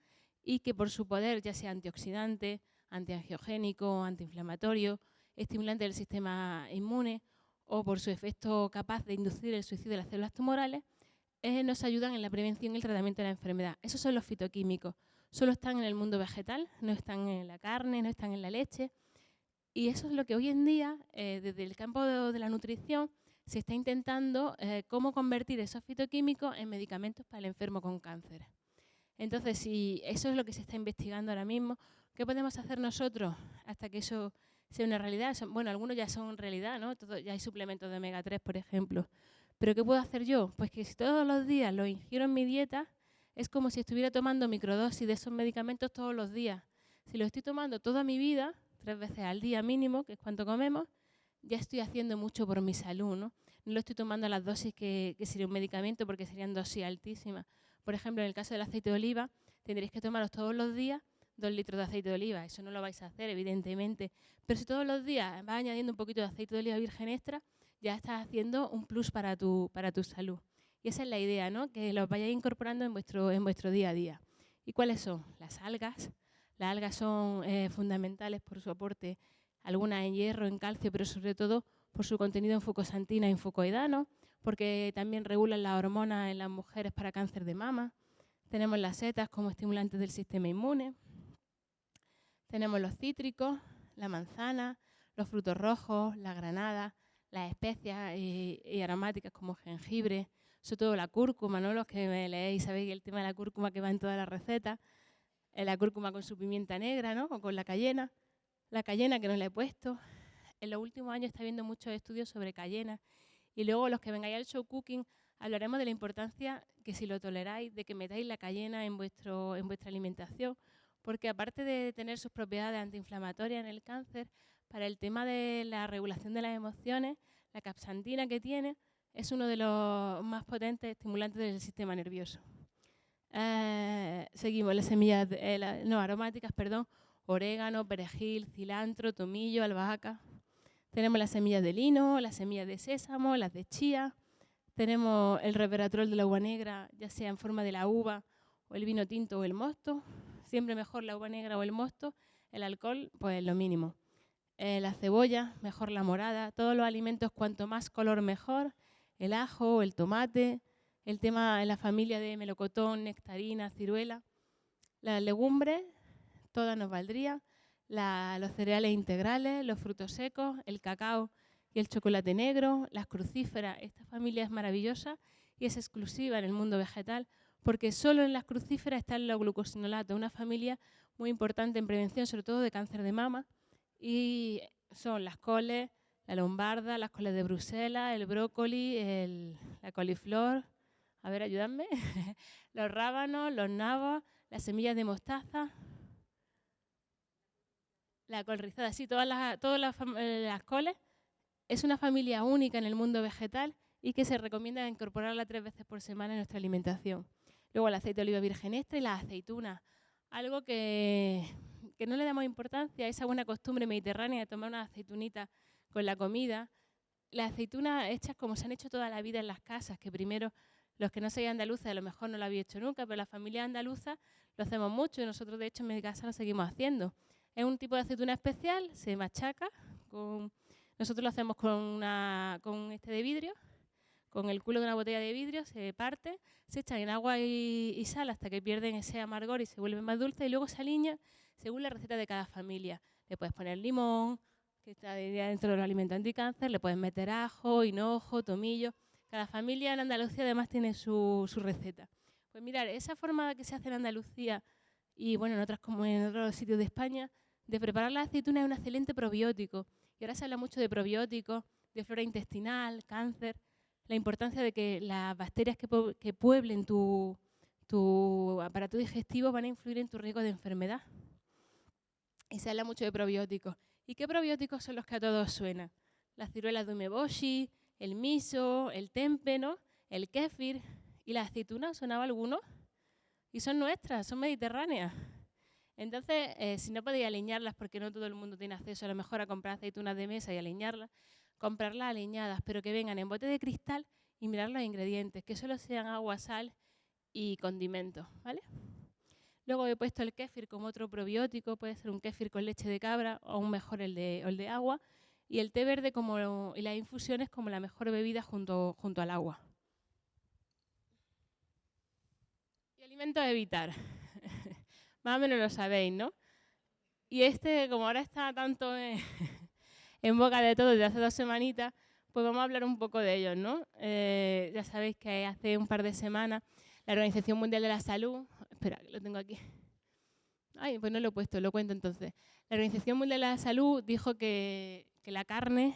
y que por su poder, ya sea antioxidante, antiangiogénico, antiinflamatorio, estimulante del sistema inmune, o por su efecto capaz de inducir el suicidio de las células tumorales, nos ayudan en la prevención y el tratamiento de la enfermedad. Esos son los fitoquímicos. solo están en el mundo vegetal, no están en la carne, no están en la leche. Y eso es lo que hoy en día, desde el campo de la nutrición, se está intentando cómo convertir esos fitoquímicos en medicamentos para el enfermo con cáncer. Entonces, si eso es lo que se está investigando ahora mismo, ¿qué podemos hacer nosotros hasta que eso sea una realidad? Bueno, algunos ya son realidad, ¿no? Ya hay suplementos de omega 3, por ejemplo. ¿Pero qué puedo hacer yo? Pues que si todos los días lo ingiero en mi dieta, es como si estuviera tomando microdosis de esos medicamentos todos los días. Si lo estoy tomando toda mi vida, 3 veces al día mínimo, que es cuánto comemos, ya estoy haciendo mucho por mi salud, ¿no? No lo estoy tomando a las dosis que sería un medicamento, porque serían dosis altísimas. Por ejemplo, en el caso del aceite de oliva, tendréis que tomaros todos los días 2 litros de aceite de oliva. Eso no lo vais a hacer, evidentemente. Pero si todos los días vas añadiendo un poquito de aceite de oliva virgen extra, ya estás haciendo un plus para tu salud. Y esa es la idea, ¿no? Que los vayáis incorporando en vuestro día a día. ¿Y cuáles son? Las algas. Las algas son fundamentales por su aporte, algunas en hierro, en calcio, pero sobre todo por su contenido en fucosantina y en fucoidano, porque también regulan las hormonas en las mujeres para cáncer de mama. Tenemos las setas como estimulantes del sistema inmune. Tenemos los cítricos, la manzana, los frutos rojos, la granada, las especias y aromáticas como jengibre, sobre todo la cúrcuma, ¿no? Los que me leéis sabéis el tema de la cúrcuma que va en todas las recetas. La cúrcuma con su pimienta negra, ¿no? O con la cayena que no la he puesto. En los últimos años está habiendo muchos estudios sobre cayena. Y luego los que vengáis al show cooking hablaremos de la importancia, que si lo toleráis, de que metáis la cayena en vuestra alimentación, porque aparte de tener sus propiedades antiinflamatorias en el cáncer, para el tema de la regulación de las emociones, la capsantina que tiene es uno de los más potentes estimulantes del sistema nervioso. Seguimos las semillas aromáticas, orégano, perejil, cilantro, tomillo, albahaca. Tenemos las semillas de lino, las semillas de sésamo, las de chía. Tenemos el resveratrol de la uva negra, ya sea en forma de la uva o el vino tinto o el mosto. Siempre mejor la uva negra o el mosto. El alcohol, pues lo mínimo. La cebolla, mejor la morada. Todos los alimentos, cuanto más color mejor. El ajo, el tomate. El tema en la familia de melocotón, nectarina, ciruela. Las legumbres, todas nos valdrían. Los cereales integrales, los frutos secos, el cacao y el chocolate negro, las crucíferas. Esta familia es maravillosa y es exclusiva en el mundo vegetal porque solo en las crucíferas están los glucosinolatos, una familia muy importante en prevención, sobre todo de cáncer de mama. Y son las coles, la lombarda, las coles de Bruselas, el brócoli, la coliflor, a ver, ayúdame, los rábanos, los nabos, las semillas de mostaza, la col rizada, sí, todas las coles. Es una familia única en el mundo vegetal y que se recomienda incorporarla 3 veces por semana en nuestra alimentación. Luego el aceite de oliva virgen extra y las aceitunas, algo que no le damos importancia, esa buena costumbre mediterránea de tomar una aceitunita con la comida. Las aceitunas hechas como se han hecho toda la vida en las casas, que primero los que no sean andaluces a lo mejor no lo habéis hecho nunca, pero la familia andaluza lo hacemos mucho y nosotros de hecho en mi casa lo seguimos haciendo. Es un tipo de aceituna especial, se machaca, nosotros lo hacemos con este de vidrio, con el culo de una botella de vidrio, se parte, se echan en agua y sal hasta que pierden ese amargor y se vuelven más dulces y luego se aliña según la receta de cada familia. Le puedes poner limón, que está dentro de los alimentos anticáncer, le puedes meter ajo, hinojo, tomillo. Cada familia en Andalucía además tiene su receta. Pues mirar, esa forma que se hace en Andalucía y bueno, en otros sitios de España, de preparar la aceituna es un excelente probiótico. Y ahora se habla mucho de probióticos, de flora intestinal, cáncer, la importancia de que las bacterias que pueblen tu aparato digestivo van a influir en tu riesgo de enfermedad. Y se habla mucho de probióticos. ¿Y qué probióticos son los que a todos suenan? Las ciruelas de umeboshi, el miso, el tempe, ¿no? El kéfir y la aceituna, ¿sonaba alguno? Y son nuestras, son mediterráneas. Entonces, si no podéis aliñarlas, porque no todo el mundo tiene acceso a lo mejor a comprar aceitunas de mesa y aliñarlas, comprarlas aliñadas, pero que vengan en bote de cristal y mirar los ingredientes, que solo sean agua, sal y condimentos, ¿vale? Luego he puesto el kéfir como otro probiótico, puede ser un kéfir con leche de cabra o aún mejor el de agua, y el té verde y las infusiones como la mejor bebida junto al agua. Y alimentos a evitar. Más o menos lo sabéis, ¿no? Y como ahora está tanto en boca de todo desde hace 2 semanitas, pues vamos a hablar un poco de ellos, ¿no? Ya sabéis que hace un par de semanas la Organización Mundial de la Salud, espera, que lo tengo aquí. Ay, pues no lo he puesto, lo cuento entonces. La Organización Mundial de la Salud dijo que la carne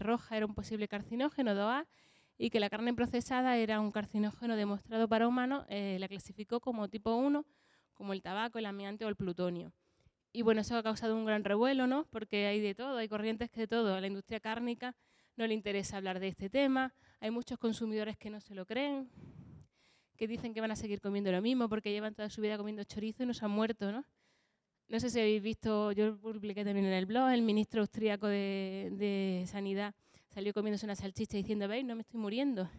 roja era un posible carcinógeno 2A y que la carne procesada era un carcinógeno demostrado para humanos, la clasificó como tipo 1, como el tabaco, el amianto o el plutonio. Y bueno, eso ha causado un gran revuelo, ¿no? Porque hay de todo, hay corrientes que de todo. A la industria cárnica no le interesa hablar de este tema, hay muchos consumidores que no se lo creen, que dicen que van a seguir comiendo lo mismo porque llevan toda su vida comiendo chorizo y no se han muerto, ¿no? No sé si habéis visto, yo lo publiqué también en el blog, el ministro austríaco de Sanidad salió comiéndose una salchicha diciendo, ¿veis? No me estoy muriendo.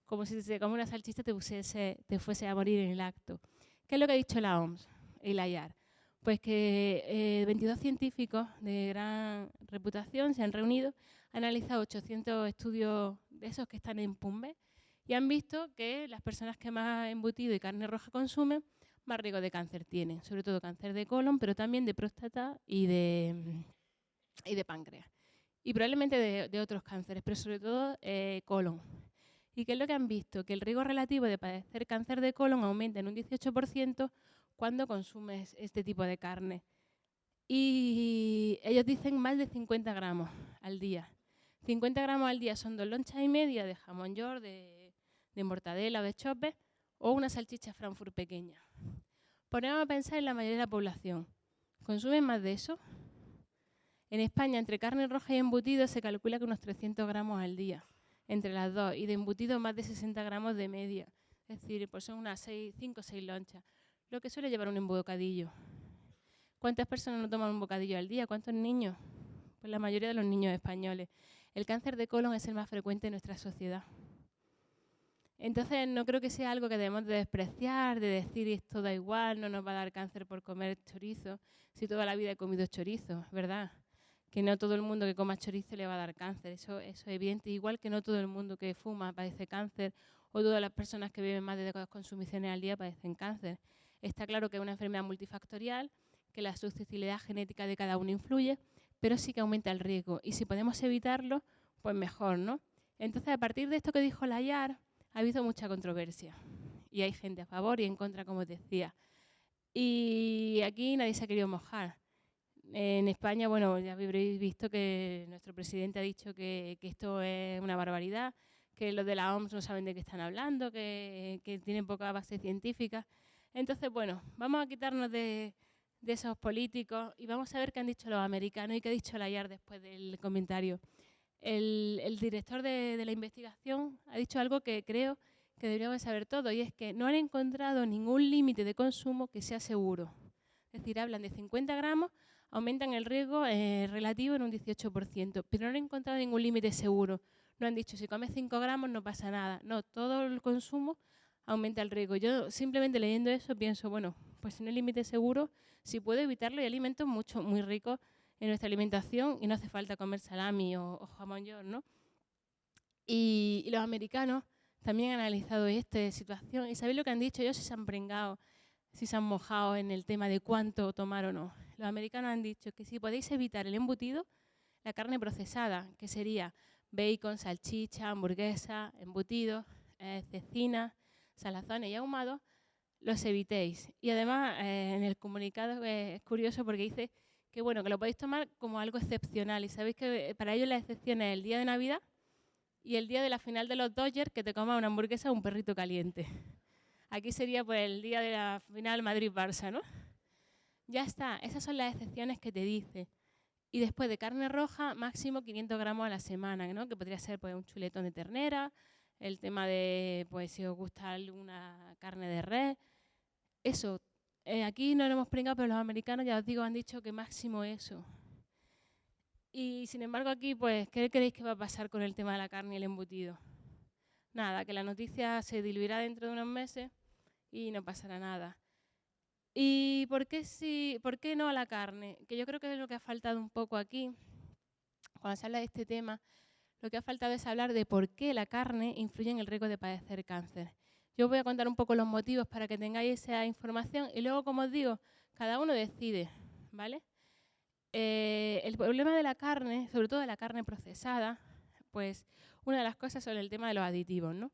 Como si se come una salchicha te fuese a morir en el acto. ¿Qué es lo que ha dicho la OMS y la IAR? Pues que 22 científicos de gran reputación se han reunido, han analizado 800 estudios de esos que están en PubMed y han visto que las personas que más embutido y carne roja consumen, más riesgo de cáncer tienen, sobre todo cáncer de colon, pero también de próstata y de páncreas. Y probablemente de otros cánceres, pero sobre todo colon. ¿Y qué es lo que han visto? Que el riesgo relativo de padecer cáncer de colon aumenta en un 18% cuando consumes este tipo de carne. Y ellos dicen más de 50 gramos al día. 50 gramos al día son 2 lonchas y media de jamón york, de mortadela o de chope, o una salchicha Frankfurt pequeña. Ponemos a pensar en la mayoría de la población. ¿Consumen más de eso? En España, entre carne roja y embutido, se calcula que unos 300 gramos al día, entre las dos, y de embutido más de 60 gramos de media. Es decir, pues son unas 5 o 6 lonchas, lo que suele llevar un bocadillo. ¿Cuántas personas no toman un bocadillo al día? ¿Cuántos niños? Pues la mayoría de los niños españoles. El cáncer de colon es el más frecuente en nuestra sociedad. Entonces, no creo que sea algo que debemos de despreciar, de decir esto da igual, no nos va a dar cáncer por comer chorizo, si toda la vida he comido chorizo, ¿verdad? Que no todo el mundo que coma chorizo le va a dar cáncer, eso es evidente, igual que no todo el mundo que fuma padece cáncer o todas las personas que beben más de 2 consumiciones al día padecen cáncer. Está claro que es una enfermedad multifactorial, que la susceptibilidad genética de cada uno influye, pero sí que aumenta el riesgo y si podemos evitarlo, pues mejor, ¿no? Entonces, a partir de esto que dijo la IAR, ha habido mucha controversia y hay gente a favor y en contra, como os decía. Y aquí nadie se ha querido mojar. En España, bueno, ya habréis visto que nuestro presidente ha dicho que esto es una barbaridad, que los de la OMS no saben de qué están hablando, que tienen poca base científica. Entonces, bueno, vamos a quitarnos de esos políticos y vamos a ver qué han dicho los americanos y qué ha dicho la IAR después del comentario. El director de la investigación ha dicho algo que creo que deberíamos saber todos y es que no han encontrado ningún límite de consumo que sea seguro. Es decir, hablan de 50 gramos, aumentan el riesgo relativo en un 18%, pero no han encontrado ningún límite seguro. No han dicho, si comes 5 gramos no pasa nada. No, todo el consumo aumenta el riesgo. Yo simplemente leyendo eso pienso, bueno, pues si no hay límite seguro, si puedo evitarlo, hay alimentos muy ricos en nuestra alimentación y no hace falta comer salami o jamón york, ¿no? Y los americanos también han analizado esta situación y ¿sabéis lo que han dicho? Ellos se han prengado, si se han mojado en el tema de cuánto tomar o no. Los americanos han dicho que si podéis evitar el embutido, la carne procesada, que sería bacon, salchicha, hamburguesa, embutidos, cecina, salazones y ahumados, los evitéis. Y además, en el comunicado es curioso porque dice que bueno, que lo podéis tomar como algo excepcional. Y sabéis que para ellos la excepción es el día de Navidad y el día de la final de los Dodgers, que te coma una hamburguesa o un perrito caliente. Aquí sería pues el día de la final Madrid-Barça, ¿no? Ya está, esas son las excepciones que te dice. Y después de carne roja, máximo 500 gramos a la semana, ¿no? Que podría ser pues un chuletón de ternera, el tema de, pues si os gusta alguna carne de res. Eso, aquí no lo hemos pringado, pero los americanos, ya os digo, han dicho que máximo eso. Y sin embargo aquí, pues, ¿qué creéis que va a pasar con el tema de la carne y el embutido? Nada, que la noticia se diluirá dentro de unos meses y no pasará nada. ¿Y por qué no a la carne? Que yo creo que es lo que ha faltado un poco aquí. Cuando se habla de este tema, lo que ha faltado es hablar de por qué la carne influye en el riesgo de padecer cáncer. Yo os voy a contar un poco los motivos para que tengáis esa información y luego, como os digo, cada uno decide, ¿vale? El problema de la carne, sobre todo de la carne procesada, pues una de las cosas son el tema de los aditivos, ¿no?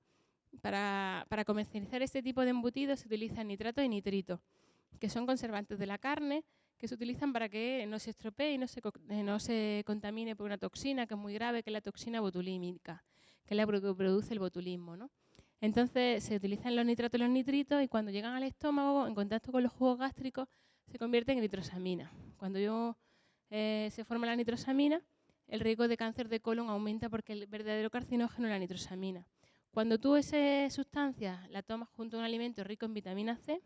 Para comercializar este tipo de embutidos se utilizan nitrato y nitrito, que son conservantes de la carne, que se utilizan para que no se estropee y no se contamine por una toxina que es muy grave, que es la toxina botulímica, que es la que produce el botulismo, ¿no? Entonces se utilizan los nitratos y los nitritos y cuando llegan al estómago, en contacto con los jugos gástricos, se convierten en nitrosamina. Cuando se forma la nitrosamina, el riesgo de cáncer de colon aumenta porque el verdadero carcinógeno es la nitrosamina. Cuando tú esa sustancia la tomas junto a un alimento rico en vitamina C,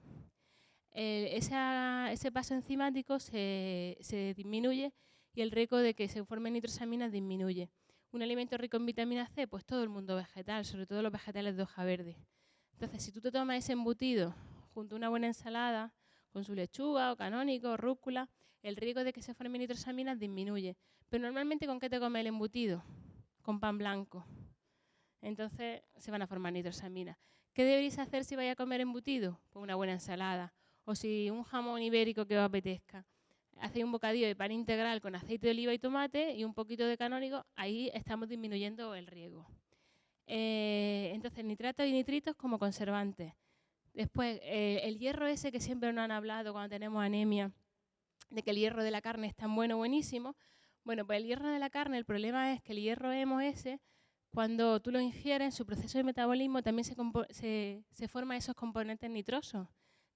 ese paso enzimático se disminuye y el riesgo de que se formen nitrosaminas disminuye. Un alimento rico en vitamina C, pues todo el mundo vegetal, sobre todo los vegetales de hoja verde. Entonces, si tú te tomas ese embutido junto a una buena ensalada, con su lechuga o canónico o rúcula, el riesgo de que se formen nitrosaminas disminuye. Pero normalmente, ¿con qué te comes el embutido? Con pan blanco. Entonces, se van a formar nitrosaminas. ¿Qué deberéis hacer si vais a comer embutido? Pues una buena ensalada. O si un jamón ibérico que os apetezca. Hacéis un bocadillo de pan integral con aceite de oliva y tomate y un poquito de canónigo, ahí estamos disminuyendo el riesgo. Entonces, nitratos y nitritos como conservantes. Después, el hierro ese que siempre nos han hablado cuando tenemos anemia, de que el hierro de la carne es tan bueno, buenísimo. Bueno, pues el hierro de la carne, el problema es que el hierro hemo ese, cuando tú lo ingieres, en su proceso de metabolismo también se forman esos componentes nitrosos,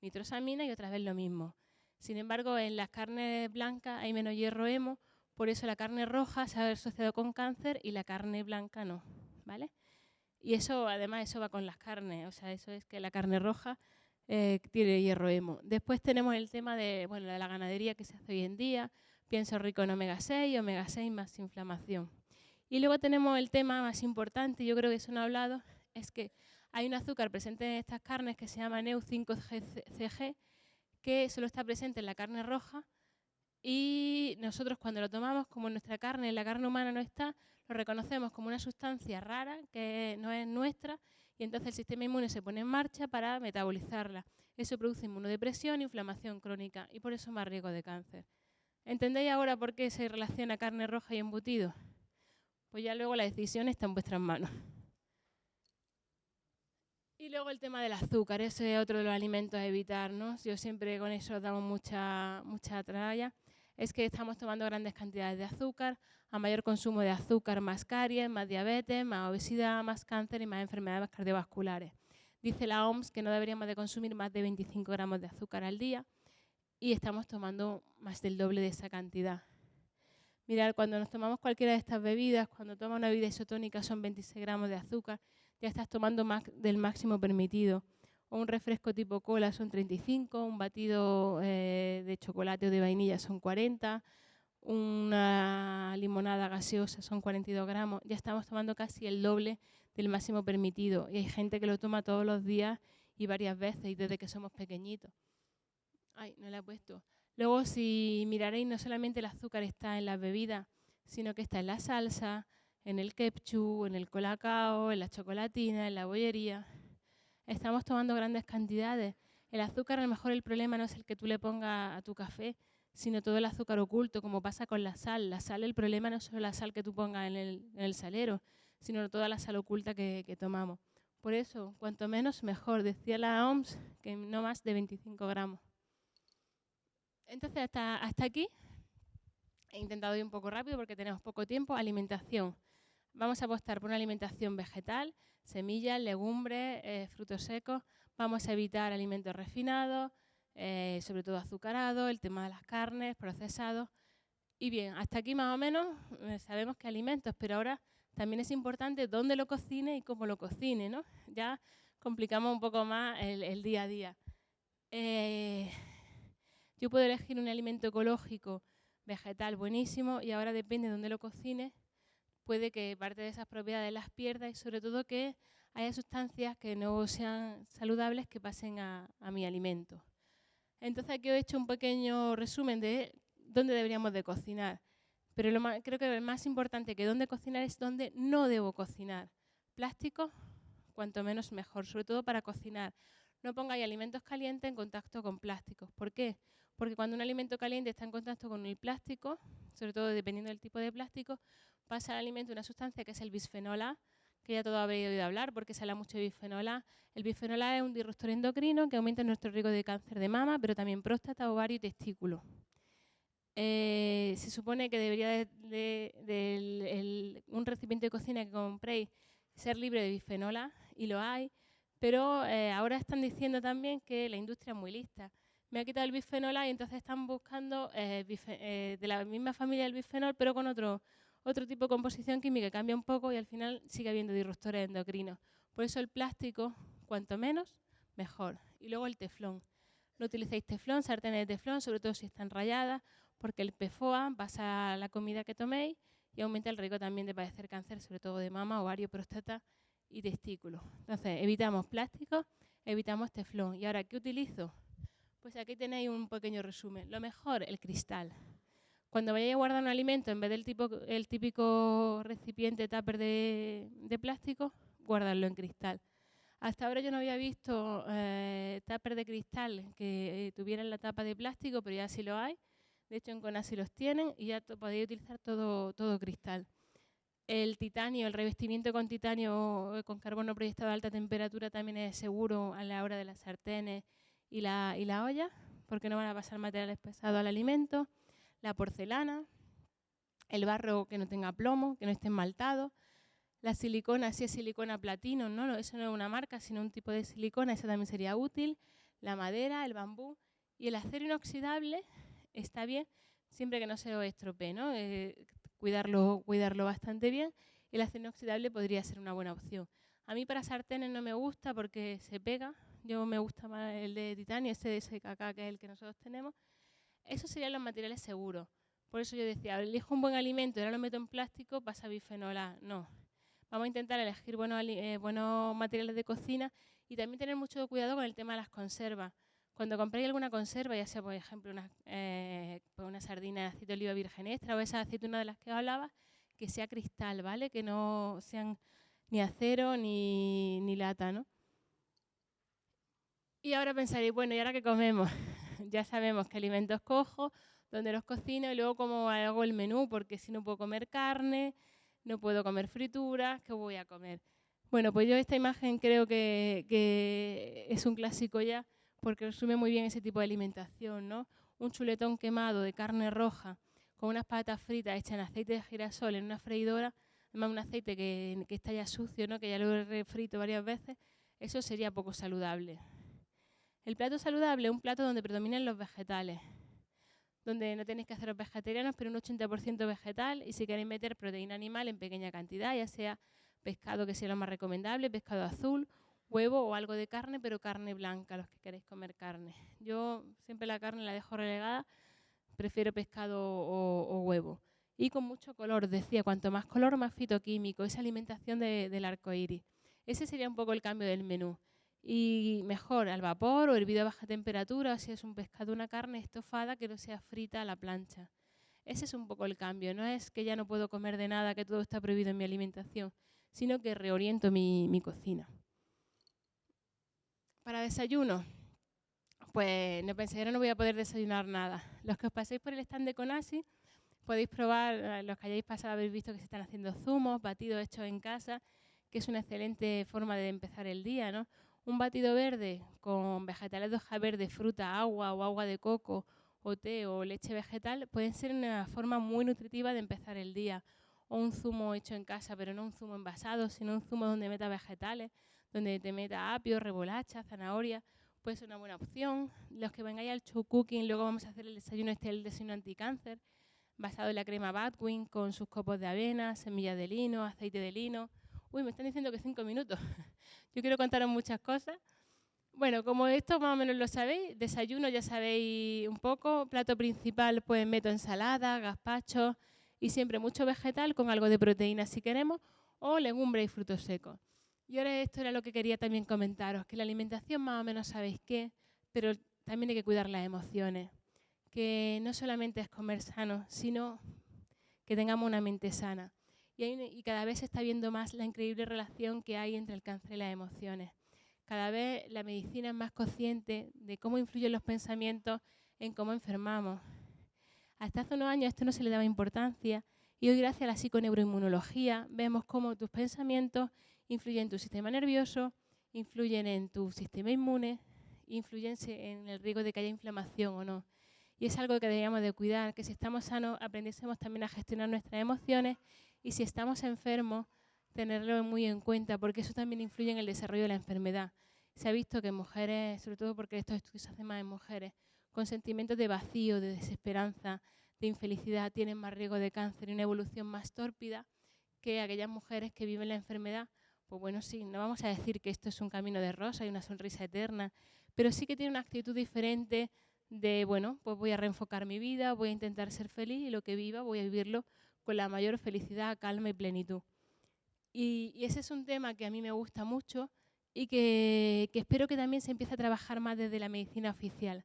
nitrosamina y otra vez lo mismo. Sin embargo, en las carnes blancas hay menos hierro hemo, por eso la carne roja se ha asociado con cáncer y la carne blanca no, ¿vale? Y eso, además, eso va con las carnes, o sea, eso es que la carne roja tiene hierro hemo. Después tenemos el tema de la ganadería que se hace hoy en día, pienso rico en omega 6 más inflamación. Y luego tenemos el tema más importante, yo creo que eso no he hablado, es que hay un azúcar presente en estas carnes que se llama Neu5-CG, que solo está presente en la carne roja y nosotros cuando lo tomamos, como en nuestra carne, en la carne humana no está, lo reconocemos como una sustancia rara que no es nuestra y entonces el sistema inmune se pone en marcha para metabolizarla. Eso produce inmunodepresión e inflamación crónica y por eso más riesgo de cáncer. ¿Entendéis ahora por qué se relaciona carne roja y embutido? Pues ya luego la decisión está en vuestras manos. Y luego el tema del azúcar, ese es otro de los alimentos a evitar, ¿no? Yo siempre con eso damos mucha tralla. Es que estamos tomando grandes cantidades de azúcar, a mayor consumo de azúcar, más caries, más diabetes, más obesidad, más cáncer y más enfermedades cardiovasculares. Dice la OMS que no deberíamos de consumir más de 25 gramos de azúcar al día y estamos tomando más del doble de esa cantidad. Mirad, cuando nos tomamos cualquiera de estas bebidas, cuando tomas una bebida isotónica son 26 gramos de azúcar, ya estás tomando más del máximo permitido. O un refresco tipo cola son 35, un batido de chocolate o de vainilla son 40, una limonada gaseosa son 42 gramos. Ya estamos tomando casi el doble del máximo permitido. Y hay gente que lo toma todos los días y varias veces y desde que somos pequeñitos. Ay, no la he puesto. Luego, si miraréis, no solamente el azúcar está en las bebidas, sino que está en la salsa, en el ketchup, en el colacao, en la chocolatina, en la bollería. Estamos tomando grandes cantidades. El azúcar, a lo mejor el problema no es el que tú le pongas a tu café, sino todo el azúcar oculto, como pasa con la sal. La sal, el problema no es solo la sal que tú pongas en el salero, sino toda la sal oculta que tomamos. Por eso, cuanto menos, mejor. Decía la OMS que no más de 25 gramos. Entonces, hasta aquí. He intentado ir un poco rápido porque tenemos poco tiempo. Alimentación. Vamos a apostar por una alimentación vegetal, semillas, legumbres, frutos secos. Vamos a evitar alimentos refinados, sobre todo azucarados, el tema de las carnes, procesados. Y bien, hasta aquí más o menos sabemos qué alimentos, pero ahora también es importante dónde lo cocine y cómo lo cocine, ¿no? Ya complicamos un poco más el día a día. Yo puedo elegir un alimento ecológico, vegetal, buenísimo, y ahora depende de dónde lo cocine, puede que parte de esas propiedades las pierda y sobre todo que haya sustancias que no sean saludables que pasen a mi alimento. Entonces aquí os he hecho un pequeño resumen de dónde deberíamos de cocinar, pero creo que lo más importante que dónde cocinar es dónde no debo cocinar. Plásticos, cuanto menos mejor, sobre todo para cocinar. No pongáis alimentos calientes en contacto con plásticos. ¿Por qué? Porque cuando un alimento caliente está en contacto con el plástico, sobre todo dependiendo del tipo de plástico, pasa al alimento una sustancia que es el bisfenol A, que ya todo habréis oído hablar porque se habla mucho de bisfenol A. El bisfenol A es un disruptor endocrino que aumenta nuestro riesgo de cáncer de mama, pero también próstata, ovario y testículo. Se supone que debería un recipiente de cocina que compréis ser libre de bisfenol A, y lo hay, pero ahora están diciendo también que la industria es muy lista. Me ha quitado el bisfenol A y entonces están buscando de la misma familia del bisfenol, pero con otro tipo de composición química que cambia un poco y al final sigue habiendo disruptores endocrinos. Por eso el plástico, cuanto menos, mejor. Y luego el teflón. No utilicéis teflón, sartenes de teflón, sobre todo si están rayadas, porque el PFOA pasa a la comida que toméis y aumenta el riesgo también de padecer cáncer, sobre todo de mama, ovario, próstata y testículos. Entonces, evitamos plásticos, evitamos teflón. ¿Y ahora qué utilizo? Pues aquí tenéis un pequeño resumen. Lo mejor, el cristal. Cuando vayáis a guardar un alimento, en vez del el típico recipiente tupper de plástico, guardarlo en cristal. Hasta ahora yo no había visto tupper de cristal que tuvieran la tapa de plástico, pero ya sí lo hay. De hecho, en Conasi los tienen y ya podéis utilizar todo cristal. El titanio, el revestimiento con titanio con carbono proyectado a alta temperatura también es seguro a la hora de las sartenes y la olla, porque no van a pasar materiales pesados al alimento. La porcelana, el barro que no tenga plomo, que no esté esmaltado. La silicona, si es silicona platino, no, eso no es una marca, sino un tipo de silicona, esa también sería útil. La madera, el bambú y el acero inoxidable está bien, siempre que no se os estropee, ¿no? Cuidarlo bastante bien. Y el acero inoxidable podría ser una buena opción. A mí para sartenes no me gusta porque se pega. Yo me gusta más el de titanio, ese de SKK, que es el que nosotros tenemos. Esos serían los materiales seguros. Por eso yo decía, elijo un buen alimento y ahora lo meto en plástico, pasa bisfenol A. No. Vamos a intentar elegir buenos materiales de cocina y también tener mucho cuidado con el tema de las conservas. Cuando compréis alguna conserva, ya sea por ejemplo una sardina de aceite de oliva virgen extra o esa aceituna de las que hablaba, que sea cristal, ¿vale? Que no sean ni acero ni lata, ¿no? Y ahora pensaréis, bueno, ¿y ahora qué comemos? Ya sabemos qué alimentos cojo, dónde los cocino y luego cómo hago el menú, porque si no puedo comer carne, no puedo comer frituras, ¿qué voy a comer? Bueno, pues yo esta imagen creo que es un clásico ya, porque resume muy bien ese tipo de alimentación, ¿no? Un chuletón quemado de carne roja con unas patatas fritas hechas en aceite de girasol en una freidora, además un aceite que está ya sucio, ¿no? Que ya lo he refrito varias veces, eso sería poco saludable. El plato saludable es un plato donde predominan los vegetales, donde no tenéis que haceros vegetarianos, pero un 80% vegetal, y si queréis meter proteína animal en pequeña cantidad, ya sea pescado, que sea lo más recomendable, pescado azul, huevo o algo de carne, pero carne blanca, los que queréis comer carne. Yo siempre la carne la dejo relegada, prefiero pescado o huevo. Y con mucho color, decía, cuanto más color, más fitoquímico, esa alimentación del arco iris. Ese sería un poco el cambio del menú. Y mejor al vapor o hervido a baja temperatura, si es un pescado o una carne estofada que no sea frita a la plancha. Ese es un poco el cambio, no es que ya no puedo comer de nada, que todo está prohibido en mi alimentación, sino que reoriento mi cocina. Para desayuno, pues no penséis, ahora no voy a poder desayunar nada. Los que os paséis por el stand de Conasi, podéis probar, los que hayáis pasado habéis visto que se están haciendo zumos, batidos hechos en casa, que es una excelente forma de empezar el día, ¿no? Un batido verde con vegetales de hoja verde, fruta, agua o agua de coco o té o leche vegetal pueden ser una forma muy nutritiva de empezar el día. O un zumo hecho en casa, pero no un zumo envasado, sino un zumo donde meta vegetales, donde te meta apio, remolacha, zanahoria, puede ser una buena opción. Los que vengáis al show cooking, luego vamos a hacer el desayuno anticáncer, basado en la crema Badwin con sus copos de avena, semillas de lino, aceite de lino. Uy, me están diciendo que 5 minutos. Yo quiero contaros muchas cosas. Bueno, como esto más o menos lo sabéis, desayuno ya sabéis un poco, plato principal pues meto ensalada, gazpacho y siempre mucho vegetal con algo de proteína si queremos, o legumbres y frutos secos. Y ahora esto era lo que quería también comentaros, que la alimentación más o menos sabéis qué, pero también hay que cuidar las emociones, que no solamente es comer sano, sino que tengamos una mente sana. Y cada vez se está viendo más la increíble relación que hay entre el cáncer y las emociones. Cada vez la medicina es más consciente de cómo influyen los pensamientos en cómo enfermamos. Hasta hace unos años esto no se le daba importancia y hoy, gracias a la psiconeuroinmunología, vemos cómo tus pensamientos influyen en tu sistema nervioso, influyen en tu sistema inmune, influyen en el riesgo de que haya inflamación o no. Y es algo que deberíamos de cuidar, que si estamos sanos aprendiésemos también a gestionar nuestras emociones y si estamos enfermos, tenerlo muy en cuenta, porque eso también influye en el desarrollo de la enfermedad. Se ha visto que mujeres, sobre todo porque estos estudios se hacen más en mujeres, con sentimientos de vacío, de desesperanza, de infelicidad, tienen más riesgo de cáncer y una evolución más tórpida que aquellas mujeres que viven la enfermedad. Pues bueno, sí, no vamos a decir que esto es un camino de rosa y una sonrisa eterna, pero sí que tiene una actitud diferente de, bueno, pues voy a reenfocar mi vida, voy a intentar ser feliz y lo que viva voy a vivirlo con la mayor felicidad, calma y plenitud. Y ese es un tema que a mí me gusta mucho y que espero que también se empiece a trabajar más desde la medicina oficial.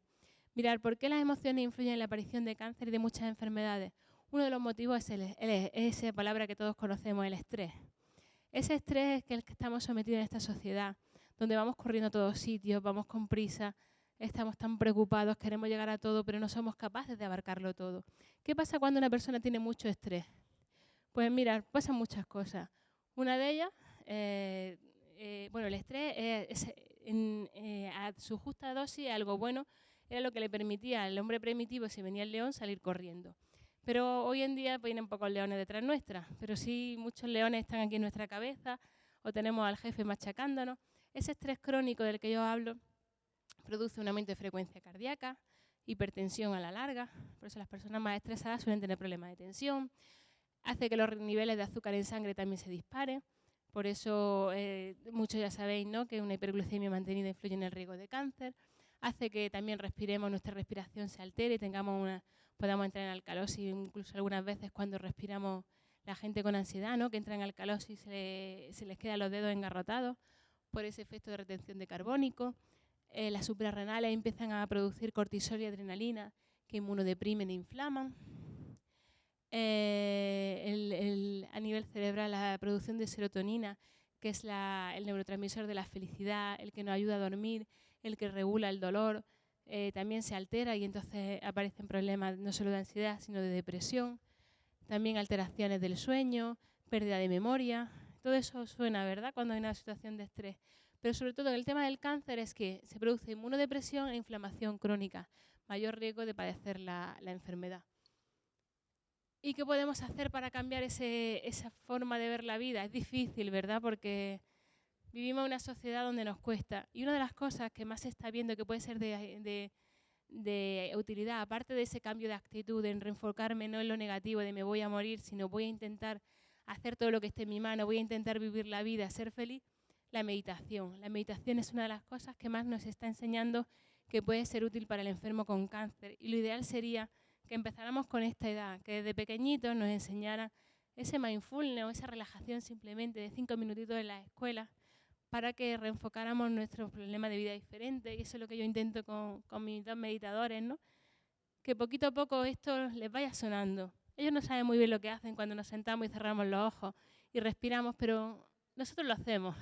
Mirar, ¿por qué las emociones influyen en la aparición de cáncer y de muchas enfermedades? Uno de los motivos es esa palabra que todos conocemos, el estrés. Ese estrés es el que estamos sometidos en esta sociedad, donde vamos corriendo a todos sitios, vamos con prisa, estamos tan preocupados, queremos llegar a todo, pero no somos capaces de abarcarlo todo. ¿Qué pasa cuando una persona tiene mucho estrés? Pues mirar, pasan muchas cosas. Una de ellas, el estrés a su justa dosis, algo bueno, era lo que le permitía al hombre primitivo, si venía el león, salir corriendo. Pero hoy en día vienen pocos leones detrás nuestra, pero sí muchos leones están aquí en nuestra cabeza o tenemos al jefe machacándonos. Ese estrés crónico del que yo hablo produce un aumento de frecuencia cardíaca, hipertensión a la larga, por eso las personas más estresadas suelen tener problemas de tensión, hace que los niveles de azúcar en sangre también se disparen, por eso muchos ya sabéis, ¿no?, que una hiperglucemia mantenida influye en el riesgo de cáncer, hace que también respiremos, nuestra respiración se altere y podamos entrar en alcalosis, incluso algunas veces cuando respiramos la gente con ansiedad, ¿no?, que entra en alcalosis y se les quedan los dedos engarrotados por ese efecto de retención de carbónico. Las suprarrenales empiezan a producir cortisol y adrenalina que inmunodeprimen e inflaman. A nivel cerebral, la producción de serotonina, que es el neurotransmisor de la felicidad, el que nos ayuda a dormir, el que regula el dolor, también se altera y entonces aparecen problemas no solo de ansiedad, sino de depresión. También alteraciones del sueño, pérdida de memoria. Todo eso suena, ¿verdad?, cuando hay una situación de estrés. Pero sobre todo el tema del cáncer es que se produce inmunodepresión e inflamación crónica, mayor riesgo de padecer la enfermedad. ¿Y qué podemos hacer para cambiar esa forma de ver la vida? Es difícil, ¿verdad?, porque vivimos en una sociedad donde nos cuesta. Y una de las cosas que más se está viendo que puede ser de utilidad, aparte de ese cambio de actitud, en reenfocarme no en lo negativo de me voy a morir, sino voy a intentar hacer todo lo que esté en mi mano, voy a intentar vivir la vida, ser feliz, la meditación. La meditación es una de las cosas que más nos está enseñando que puede ser útil para el enfermo con cáncer. Y lo ideal sería que empezáramos con esta edad, que desde pequeñitos nos enseñaran ese mindfulness o esa relajación simplemente de 5 minutitos en la escuela para que reenfocáramos nuestros problemas de vida diferentes. Y eso es lo que yo intento con mis dos meditadores, ¿no?, que poquito a poco esto les vaya sonando. Ellos no saben muy bien lo que hacen cuando nos sentamos y cerramos los ojos y respiramos, pero nosotros lo hacemos.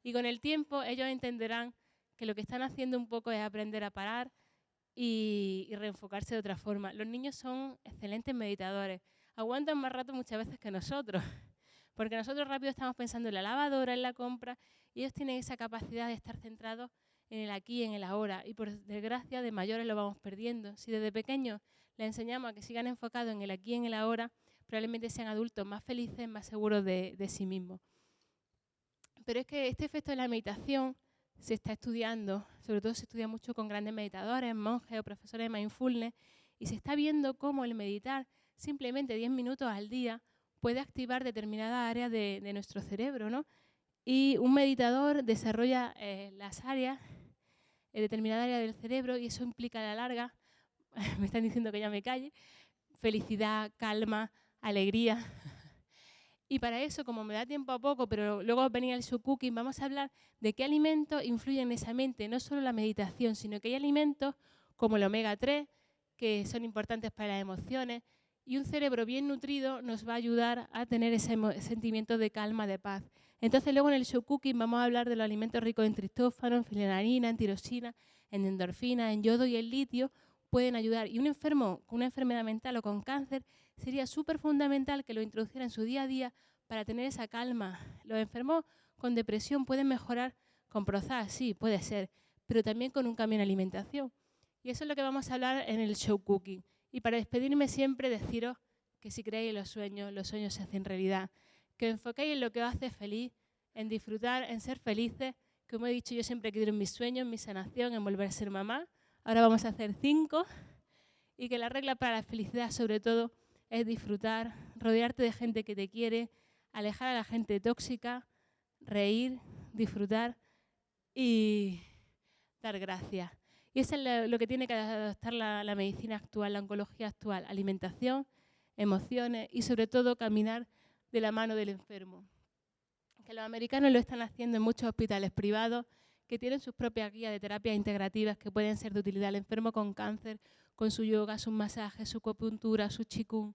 Y con el tiempo ellos entenderán que lo que están haciendo un poco es aprender a parar y reenfocarse de otra forma. Los niños son excelentes meditadores, aguantan más rato muchas veces que nosotros, porque nosotros rápido estamos pensando en la lavadora, en la compra, y ellos tienen esa capacidad de estar centrados en el aquí, en el ahora, y por desgracia de mayores lo vamos perdiendo. Si desde pequeños les enseñamos a que sigan enfocados en el aquí, en el ahora, probablemente sean adultos más felices, más seguros de sí mismos. Pero es que este efecto de la meditación se está estudiando, sobre todo se estudia mucho con grandes meditadores, monjes o profesores de mindfulness, y se está viendo cómo el meditar simplemente 10 minutos al día puede activar determinadas áreas de nuestro cerebro, ¿no? Y un meditador desarrolla las áreas, determinadas áreas del cerebro, y eso implica a la larga, me están diciendo que ya me calle, felicidad, calma, alegría. Y para eso, como me da tiempo a poco, pero luego venía el Shokukin, vamos a hablar de qué alimentos influyen en esa mente, no solo la meditación, sino que hay alimentos como el omega 3, que son importantes para las emociones, Y un cerebro bien nutrido nos va a ayudar a tener ese sentimiento de calma, de paz. Entonces luego en el show cooking vamos a hablar de los alimentos ricos en triptófano, en filenarina, en tirosina, en endorfina, en yodo y en litio, pueden ayudar. Y un enfermo con una enfermedad mental o con cáncer sería súper fundamental que lo introduciera en su día a día para tener esa calma. Los enfermos con depresión pueden mejorar con Prozac, sí, puede ser, pero también con un cambio en alimentación. Y eso es lo que vamos a hablar en el show cooking. Y para despedirme siempre deciros que si creéis en los sueños se hacen realidad. Que os enfoquéis en lo que os hace feliz, en disfrutar, en ser felices. Como he dicho, yo siempre quiero en mis sueños, en mi sanación, en volver a ser mamá. Ahora vamos a hacer 5. Y que la regla para la felicidad, sobre todo, es disfrutar, rodearte de gente que te quiere, alejar a la gente tóxica, reír, disfrutar y dar gracias. Y eso es lo que tiene que adaptar la medicina actual, la oncología actual. Alimentación, emociones y sobre todo caminar de la mano del enfermo. Que los americanos lo están haciendo en muchos hospitales privados que tienen sus propias guías de terapias integrativas que pueden ser de utilidad al enfermo con cáncer, con su yoga, sus masajes, su acupuntura, su qigong.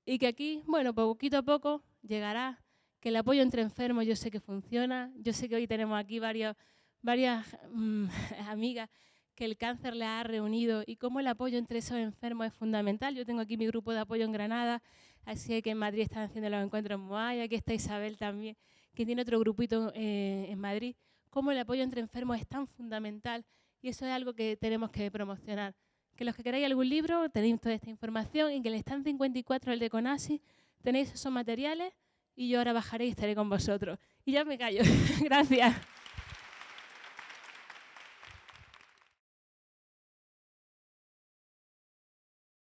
Y que aquí, bueno, poquito a poco llegará que el apoyo entre enfermos yo sé que funciona. Yo sé que hoy tenemos aquí varias amigas que el cáncer les ha reunido y cómo el apoyo entre esos enfermos es fundamental. Yo tengo aquí mi grupo de apoyo en Granada, así que en Madrid están haciendo los encuentros en Moai, aquí está Isabel también, que tiene otro grupito en Madrid. Cómo el apoyo entre enfermos es tan fundamental y eso es algo que tenemos que promocionar. Que los que queráis algún libro, tenéis toda esta información y que el stand 54, el de CONASI, tenéis esos materiales y yo ahora bajaré y estaré con vosotros. Y ya me callo. Gracias.